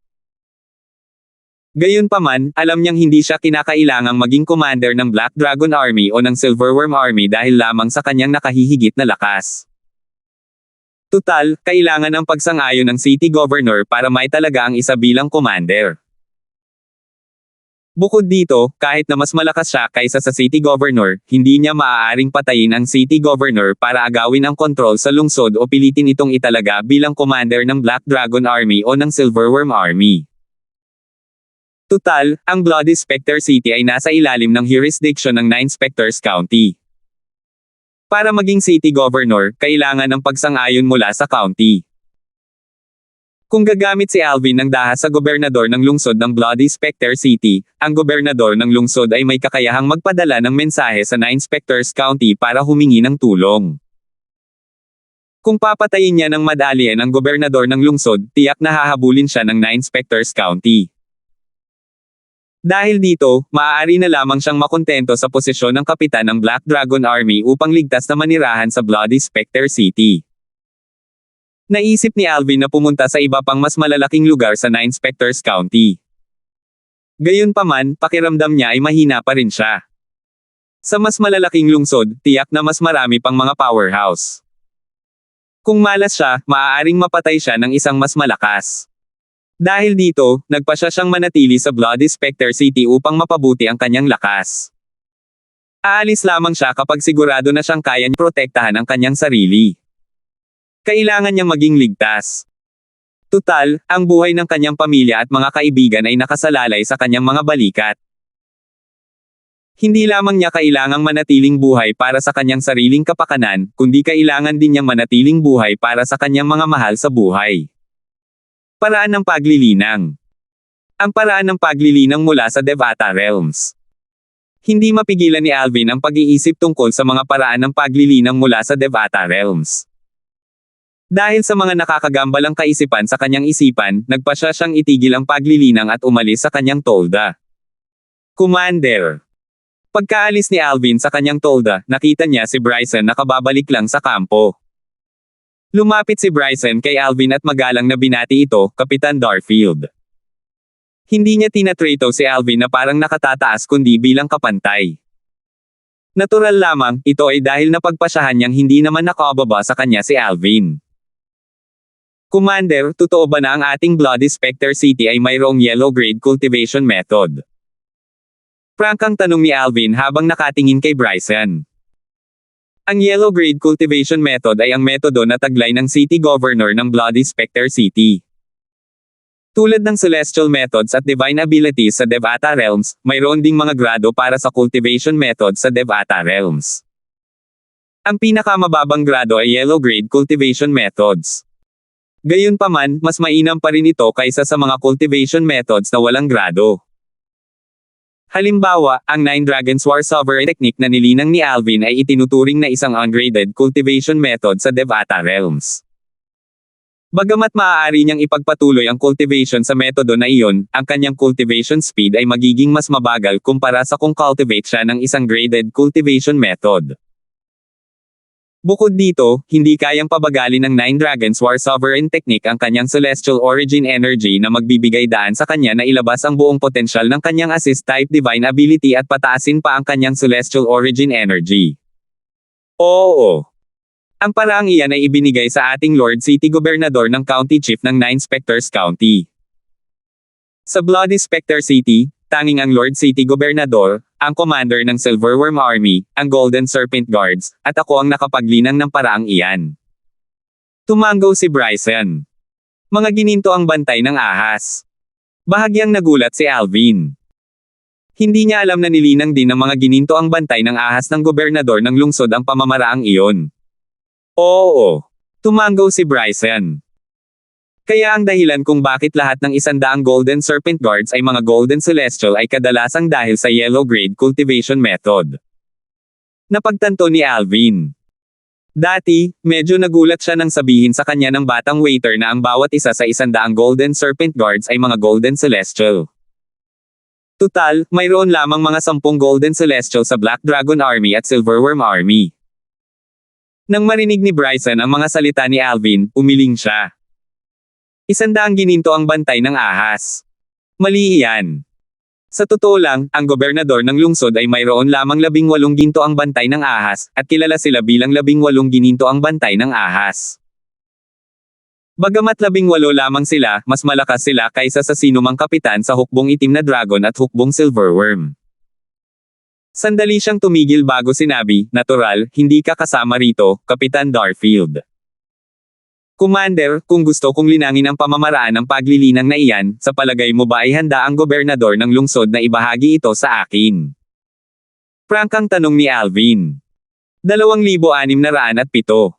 Gayunpaman, alam niyang hindi siya kinakailangang maging commander ng Black Dragon Army o ng Silverworm Army dahil lamang sa kanyang nakahihigit na lakas. Tutal, kailangan ang pagsang-ayon ng City Governor para may talaga ang isa bilang commander. Bukod dito, kahit na mas malakas siya kaysa sa City Governor, hindi niya maaaring patayin ang City Governor para agawin ang kontrol sa lungsod o pilitin itong italaga bilang commander ng Black Dragon Army o ng Silverworm Army. Tutal, ang Bloody Specter City ay nasa ilalim ng jurisdiction ng 9 Specters County. Para maging City Governor, kailangan ng pagsang-ayon mula sa county. Kung gagamit si Alvin ng dahas sa gobernador ng lungsod ng Bloody Specter City, ang gobernador ng lungsod ay may kakayahang magpadala ng mensahe sa 9 Specters County para humingi ng tulong. Kung papatayin niya ng madalian ang gobernador ng lungsod, tiyak na hahabulin siya ng 9 Specters County. Dahil dito, maaari na lamang siyang makontento sa posisyon ng kapitan ng Black Dragon Army upang ligtas na manirahan sa Bloody Specter City. Naisip ni Alvin na pumunta sa iba pang mas malalaking lugar sa 9 Specters County. Gayunpaman, pakiramdam niya ay mahina pa rin siya. Sa mas malalaking lungsod, tiyak na mas marami pang mga powerhouse. Kung malas siya, maaaring mapatay siya ng isang mas malakas. Dahil dito, nagpasya siyang manatili sa Bloody Specter City upang mapabuti ang kanyang lakas. Aalis lamang siya kapag sigurado na siyang kaya niyang protektahan ang kanyang sarili. Kailangan niyang maging ligtas. Tutal, ang buhay ng kanyang pamilya at mga kaibigan ay nakasalalay sa kanyang mga balikat. Hindi lamang niya kailangang manatiling buhay para sa kanyang sariling kapakanan, kundi kailangan din niyang manatiling buhay para sa kanyang mga mahal sa buhay. Paraan ng paglilinang. Ang paraan ng paglilinang mula sa Devata Realms. Hindi mapigilan ni Alvin ang pag-iisip tungkol sa mga paraan ng paglilinang mula sa Devata Realms. Dahil sa mga nakakagambalang kaisipan sa kanyang isipan, nagpasya siyang itigil ang paglilinang at umalis sa kanyang tolda. Commander. Pagkaalis ni Alvin sa kanyang tolda, nakita niya si Bryson na kababalik lang sa kampo. Lumapit si Bryson kay Alvin at magalang na binati ito, Kapitan Darfield. Hindi niya tinatrato si Alvin na parang nakatataas kundi bilang kapantay. Natural lamang, ito ay dahil napagpasyahan niyang hindi naman nakababa sa kanya si Alvin. Commander, totoo ba na ang ating Bloody Specter City ay mayroong yellow grade cultivation method? Prangkang tanong ni Alvin habang nakatingin kay Bryson. Ang yellow grade cultivation method ay ang metodo na taglay ng City Governor ng Bloody Specter City. Tulad ng Celestial Methods at Divine Abilities sa Devata Realms, mayroon ding mga grado para sa cultivation method sa Devata Realms. Ang pinakamababang grado ay yellow grade cultivation methods. Gayunpaman, mas mainam pa rin ito kaysa sa mga cultivation methods na walang grado. Halimbawa, ang 9 Dragon's War Sovereign technique na nilinang ni Alvin ay itinuturing na isang ungraded cultivation method sa Devata Realms. Bagamat maaari niyang ipagpatuloy ang cultivation sa metodo na iyon, ang kanyang cultivation speed ay magiging mas mabagal kumpara sa kung cultivate siya ng isang graded cultivation method. Bukod dito, hindi kayang pabagalin ng Nine Dragons War Sovereign Technique ang kanyang Celestial Origin Energy na magbibigay daan sa kanya na ilabas ang buong potensyal ng kanyang Assist-type Divine Ability at pataasin pa ang kanyang Celestial Origin Energy. Oo. Ang paraang iyan ay ibinigay sa ating Lord City Gobernador ng County Chief ng Nine Specters County. Sa Bloody Specter City, tanging ang Lord City Gobernador, ang commander ng Silverworm Army, ang Golden Serpent Guards, at ako ang nakapaglinang ng paraang iyan. Tumango si Bryson. Mga gininto ang bantay ng ahas. Bahagyang nagulat si Alvin. Hindi niya alam na nilinang din ng mga gininto ang bantay ng ahas ng gobernador ng lungsod ang pamamaraang iyon. Oo. Tumango si Bryson. Kaya ang dahilan kung bakit lahat ng 100 Golden Serpent Guards ay mga Golden Celestial ay kadalasang dahil sa Yellow Grade Cultivation Method. Napagtanto ni Alvin. Dati, medyo nagulat siya nang sabihin sa kanya ng batang waiter na ang bawat isa sa 100 Golden Serpent Guards ay mga Golden Celestial. Tutal, mayroon lamang mga 10 Golden Celestial sa Black Dragon Army at Silverworm Army. Nang marinig ni Bryson ang mga salita ni Alvin, umiling siya. 100 gininto ang bantay ng ahas. Mali iyan. Sa totoo lang, ang gobernador ng lungsod ay mayroon lamang 18 ginto ang bantay ng ahas, at kilala sila bilang 18 gininto ang bantay ng ahas. Bagamat 18 lamang sila, mas malakas sila kaysa sa sinumang kapitan sa hukbong itim na dragon at hukbong silverworm. Sandali siyang tumigil bago sinabi, "Natural, hindi ka kasama rito, Kapitan Darfield. Commander, kung gusto kong linangin ang pamamaraan ng paglilinang na iyan, sa palagay mo ba ay handa ang gobernador ng lungsod na ibahagi ito sa akin?" Prangkang tanong ni Alvin. 2,607.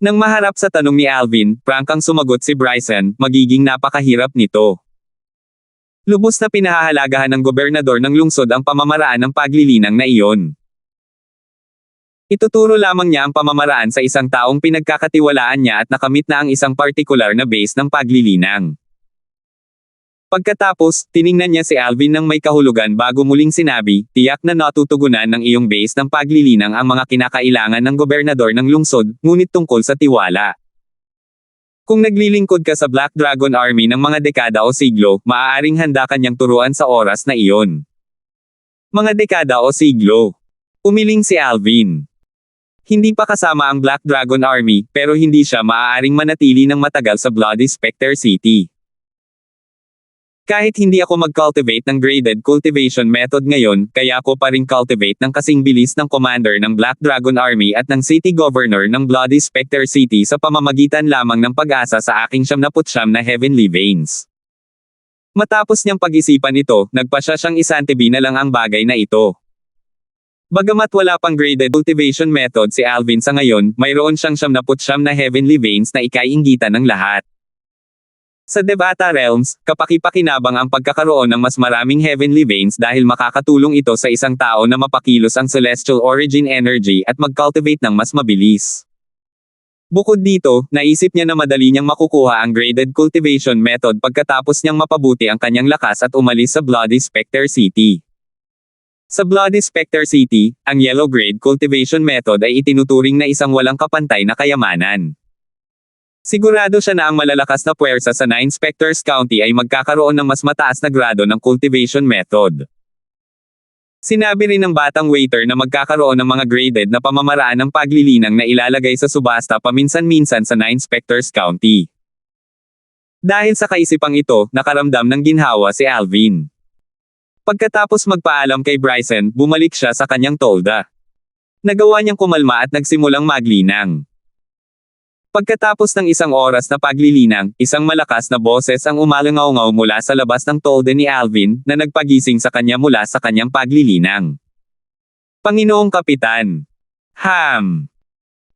Nang maharap sa tanong ni Alvin, prangkang sumagot si Bryson, "Magiging napakahirap nito." Lubos na pinahahalagahan ng gobernador ng lungsod ang pamamaraan ng paglilinang na iyon. Ituturo lamang niya ang pamamaraan sa isang taong pinagkakatiwalaan niya at nakamit na ang isang partikular na base ng paglilinang. Pagkatapos, tiningnan niya si Alvin ng may kahulugan bago muling sinabi, "Tiyak na natutugunan ng iyong base ng paglilinang ang mga kinakailangan ng gobernador ng lungsod, ngunit tungkol sa tiwala. Kung naglilingkod ka sa Black Dragon Army ng mga dekada o siglo, maaaring handa kanyang turuan sa oras na iyon." Mga dekada o siglo. Umiling si Alvin. Hindi pa kasama ang Black Dragon Army, pero hindi siya maaaring manatili ng matagal sa Bloody Specter City. "Kahit hindi ako mag-cultivate ng graded cultivation method ngayon, kaya ako pa ring cultivate ng kasing bilis ng commander ng Black Dragon Army at ng city governor ng Bloody Specter City sa pamamagitan lamang ng pag-asa sa aking 79 na heavenly veins." Matapos niyang pag-isipan ito, nagpasya siyang isantabi na lang ang bagay na ito. Bagamat wala pang graded cultivation method si Alvin sa ngayon, mayroon siyang 79 na heavenly veins na ikaiinggitan ng lahat. Sa Devata Realms, kapaki-pakinabang ang pagkakaroon ng mas maraming heavenly veins dahil makakatulong ito sa isang tao na mapakilos ang celestial origin energy at mag-cultivate ng mas mabilis. Bukod dito, naisip niya na madali niyang makukuha ang graded cultivation method pagkatapos niyang mapabuti ang kanyang lakas at umalis sa Bloody Specter City. Sa Bloody Specter City, ang yellow grade cultivation method ay itinuturing na isang walang kapantay na kayamanan. Sigurado siya na ang malalakas na puwersa sa Nine Specters County ay magkakaroon ng mas mataas na grado ng cultivation method. Sinabi rin ng batang waiter na magkakaroon ng mga graded na pamamaraan ng paglilinang na ilalagay sa subasta paminsan-minsan sa Nine Specters County. Dahil sa kaisipang ito, nakaramdam ng ginhawa si Alvin. Pagkatapos magpaalam kay Bryson, bumalik siya sa kanyang tolda. Nagawa niyang kumalma at nagsimulang maglinang. Pagkatapos ng isang oras na paglilinang, isang malakas na boses ang umalangaw-ngaw mula sa labas ng tolda ni Alvin, na nagpagising sa kanya mula sa kanyang paglilinang. "Panginoong Kapitan." Ham!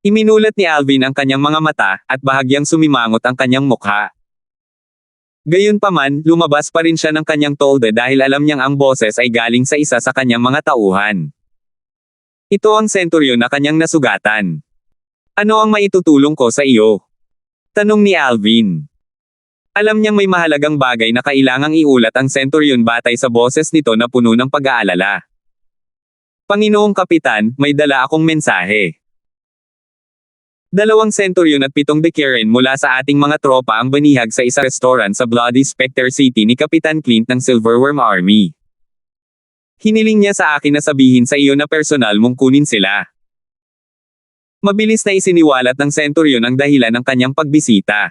Iminulat ni Alvin ang kanyang mga mata, at bahagyang sumimangot ang kanyang mukha. Gayunpaman, lumabas pa rin siya ng kanyang tolda dahil alam niyang ang boses ay galing sa isa sa kanyang mga tauhan. Ito ang senturyon na kanyang nasugatan. "Ano ang maitutulong ko sa iyo?" Tanong ni Alvin. Alam niyang may mahalagang bagay na kailangang iulat ang Centurion batay sa boses nito na puno ng pag-aalala. Panginoong Kapitan, may dala akong mensahe. 2 Centurion at 7 Decurion mula sa ating mga tropa ang banihag sa isang restaurant sa Bloody Spectre City ni Kapitan Clint ng Silverworm Army. Hiniling niya sa akin na sabihin sa iyo na personal mong kunin sila. Mabilis na isiniwalat ng Centurion ang dahilan ng kanyang pagbisita.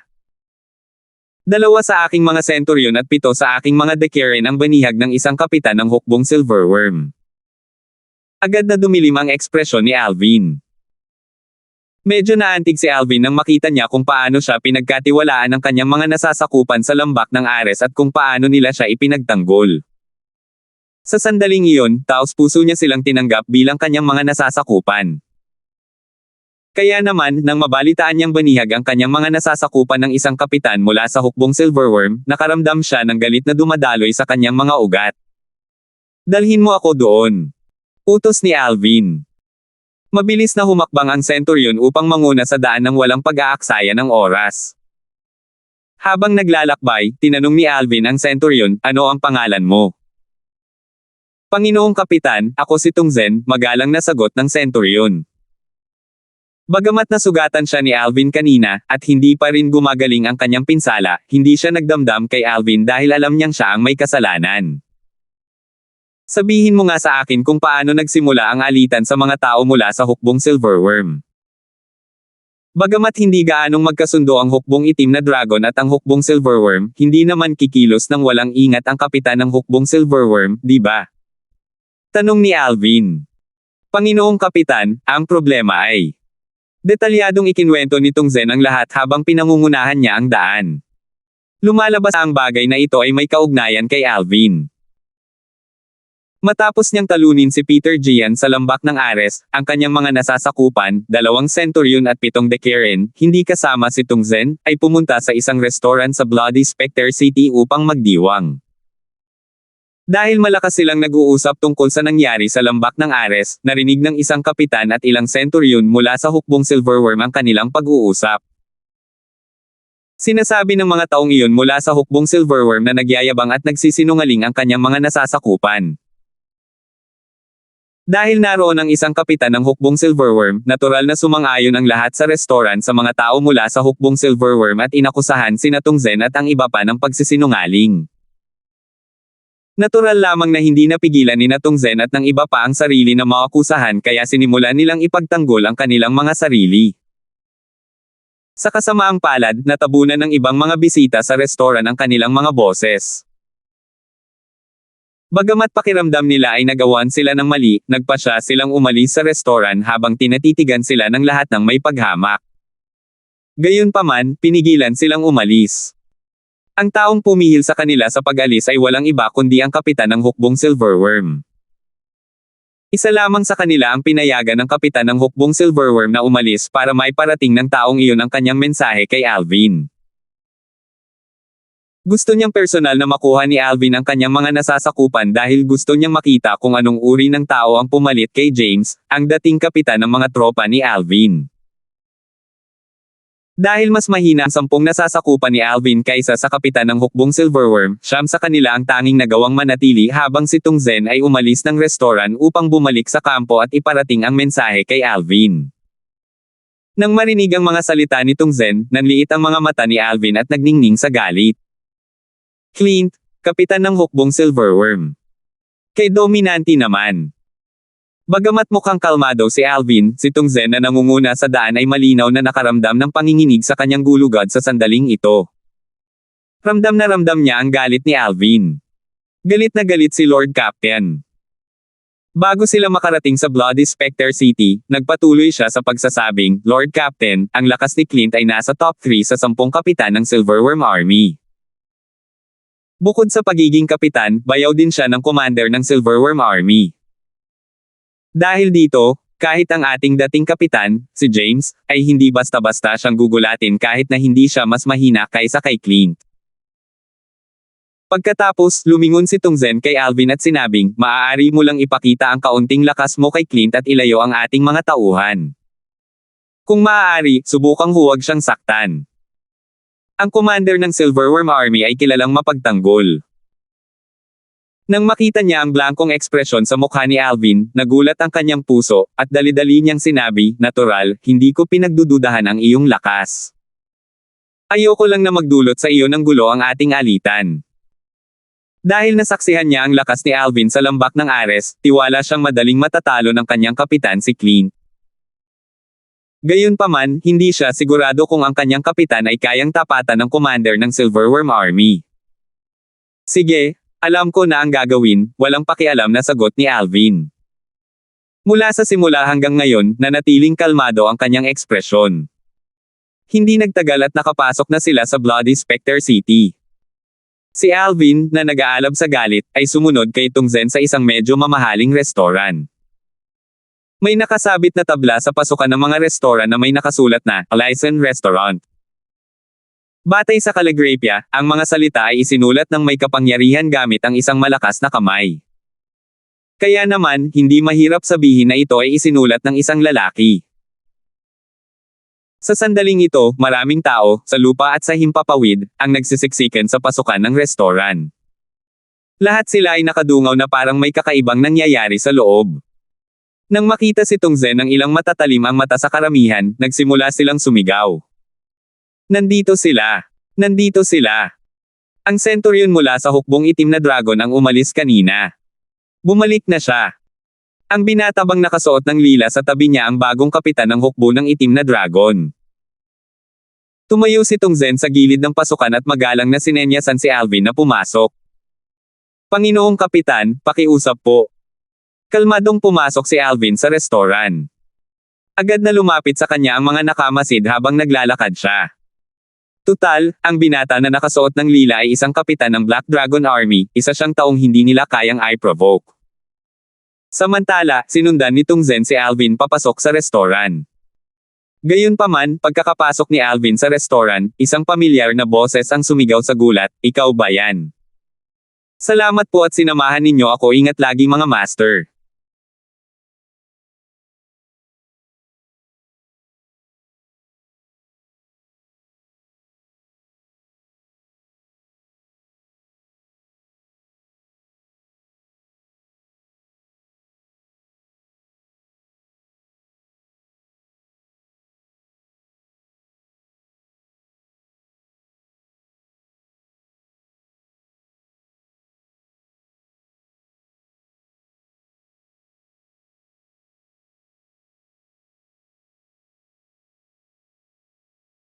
2 sa aking mga Centurion at 7 sa aking mga Decurion ang banihag ng isang kapitan ng hukbong Silverworm. Agad na dumilim ang ekspresyon ni Alvin. Medyo naantig si Alvin nang makita niya kung paano siya pinagkatiwalaan ng kanyang mga nasasakupan sa lambak ng Ares at kung paano nila siya ipinagtanggol. Sa sandaling iyon, taos-puso niya silang tinanggap bilang kanyang mga nasasakupan. Kaya naman, nang mabalitaan niyang banihag ang kanyang mga nasasakupan ng isang kapitan mula sa hukbong Silverworm, nakaramdam siya ng galit na dumadaloy sa kanyang mga ugat. Dalhin mo ako doon. Utos ni Alvin. Mabilis na humakbang ang Centurion upang manguna sa daan ng walang pag-aaksaya ng oras. Habang naglalakbay, tinanong ni Alvin ang Centurion, ano ang pangalan mo? Panginoong Kapitan, ako si Tungzen, magalang na sagot ng Centurion. Bagamat nasugatan siya ni Alvin kanina, at hindi pa rin gumagaling ang kanyang pinsala, hindi siya nagdamdam kay Alvin dahil alam niyang siya ang may kasalanan. Sabihin mo nga sa akin kung paano nagsimula ang alitan sa mga tao mula sa hukbong Silverworm. Bagamat hindi gaanong magkasundo ang hukbong itim na dragon at ang hukbong Silverworm, hindi naman kikilos ng walang ingat ang kapitan ng hukbong Silverworm, di ba? Tanong ni Alvin. Panginoong Kapitan, ang problema ay... Detalyadong ikinwento ni Tungzen ang lahat habang pinangungunahan niya ang daan. Lumalabas ang bagay na ito ay may kaugnayan kay Alvin. Matapos niyang talunin si Peter Gian sa lambak ng Ares, ang kanyang mga nasasakupan, 2 Centurion at 7 Decurion, hindi kasama si Tungzen, ay pumunta sa isang restaurant sa Bloody Spectre City upang magdiwang. Dahil malakas silang nag-uusap tungkol sa nangyari sa lambak ng Ares, narinig ng isang kapitan at ilang Centurion mula sa hukbong Silverworm ang kanilang pag-uusap. Sinasabi ng mga taong iyon mula sa hukbong Silverworm na nagyayabang at nagsisinungaling ang kanyang mga nasasakupan. Dahil naroon ang isang kapitan ng hukbong Silverworm, natural na sumang-ayon ang lahat sa restaurant sa mga tao mula sa hukbong Silverworm at inakusahan sina Tungzen at ang iba pa ng pagsisinungaling. Natural lamang na hindi napigilan ni Tungzen at ng iba pa ang sarili na maakusahan kaya sinimulan nilang ipagtanggol ang kanilang mga sarili. Sa kasamaang palad, natabunan ng ibang mga bisita sa restaurant ang kanilang mga boses. Bagamat pakiramdam nila ay nagawan sila ng mali, nagpasya silang umalis sa restaurant habang tinatitigan sila ng lahat ng may paghamak. Gayunpaman, pinigilan silang umalis. Ang taong pumihil sa kanila sa pag-alis ay walang iba kundi ang kapitan ng hukbong Silverworm. Isa lamang sa kanila ang pinayagan ng kapitan ng hukbong Silverworm na umalis para maiparating ng taong iyon ang kanyang mensahe kay Alvin. Gusto niyang personal na makuha ni Alvin ang kanyang mga nasasakupan dahil gusto niyang makita kung anong uri ng tao ang pumalit kay James, ang dating kapitan ng mga tropa ni Alvin. Dahil mas mahina ang 10 nasasakupan ni Alvin kaysa sa kapitan ng hukbong Silverworm, 9 sa kanila ang tanging nagawang manatili habang si Tungzen ay umalis ng restaurant upang bumalik sa kampo at iparating ang mensahe kay Alvin. Nang marinig ang mga salita ni Tungzen, nanliit ang mga mata ni Alvin at nagningning sa galit. Clint, kapitan ng hukbong Silverworm. Kay dominante naman. Bagamat mukhang kalmado si Alvin, si Tungzen na nangunguna sa daan ay malinaw na nakaramdam ng panginginig sa kanyang gulugad sa sandaling ito. Ramdam na ramdam niya ang galit ni Alvin. Galit na galit si Lord Captain. Bago sila makarating sa Bloody Spectre City, nagpatuloy siya sa pagsasabing, Lord Captain, ang lakas ni Clint ay nasa top 3 sa 10 kapitan ng Silverworm Army. Bukod sa pagiging kapitan, bayaw din siya ng commander ng Silverworm Army. Dahil dito, kahit ang ating dating kapitan, si James, ay hindi basta-basta siyang gugulatin kahit na hindi siya mas mahina kaysa kay Clint. Pagkatapos, lumingon si Tungzen kay Alvin at sinabing, maaari mo lang ipakita ang kaunting lakas mo kay Clint at ilayo ang ating mga tauhan. Kung maaari, subukang huwag siyang saktan. Ang commander ng Silverworm Army ay kilalang mapagtanggol. Nang makita niya ang blankong ekspresyon sa mukha ni Alvin, nagulat ang kanyang puso, at dali-dali niyang sinabi, "Natural, hindi ko pinagdududahan ang iyong lakas. Ayoko lang na magdulot sa iyo ng gulo ang ating alitan." Dahil nasaksihan niya ang lakas ni Alvin sa lambak ng Ares, tiwala siyang madaling matatalo ng kanyang kapitan si Clint. Gayunpaman, hindi siya sigurado kung ang kanyang kapitan ay kayang tapatan ng commander ng Silverworm Army. "Sige, alam ko na ang gagawin," walang pakialam na sagot ni Alvin. Mula sa simula hanggang ngayon, nanatiling kalmado ang kanyang ekspresyon. Hindi nagtagal at nakapasok na sila sa Bloody Spectre City. Si Alvin, na nag-aalab sa galit, ay sumunod kay Tungzen sa isang medyo mamahaling restoran. May nakasabit na tabla sa pasukan ng mga restoran na may nakasulat na, "Licensed Restaurant." Batay sa kaligrapya, ang mga salita ay isinulat ng may kapangyarihan gamit ang isang malakas na kamay. Kaya naman, hindi mahirap sabihin na ito ay isinulat ng isang lalaki. Sa sandaling ito, maraming tao, sa lupa at sa himpapawid, ang nagsisiksikan sa pasukan ng restoran. Lahat sila ay nakadungaw na parang may kakaibang nangyayari sa loob. Nang makita si Tungzen ng ilang matatalim ang mata sa karamihan, nagsimula silang sumigaw. "Nandito sila! Nandito sila!" Ang centurion mula sa hukbong itim na dragon ang umalis kanina. Bumalik na siya. Ang binatabang nakasuot ng lila sa tabi niya ang bagong kapitan ng hukbo ng itim na dragon. Tumayo si Tungzen sa gilid ng pasukan at magalang na sinenyasan si Alvin na pumasok. "Panginoong Kapitan, pakiusap po." Kalmadong pumasok si Alvin sa restoran. Agad na lumapit sa kanya ang mga nakamasid habang naglalakad siya. Tutal, ang binata na nakasuot ng lila ay isang kapitan ng Black Dragon Army, isa siyang taong hindi nila kayang i-provoke. Samantala, sinundan ni Tungzen si Alvin papasok sa restoran. Gayunpaman, pagkakapasok ni Alvin sa restoran, isang pamilyar na boses ang sumigaw sa gulat, "Ikaw ba yan? Salamat po at sinamahan ninyo ako, ingat lagi mga master."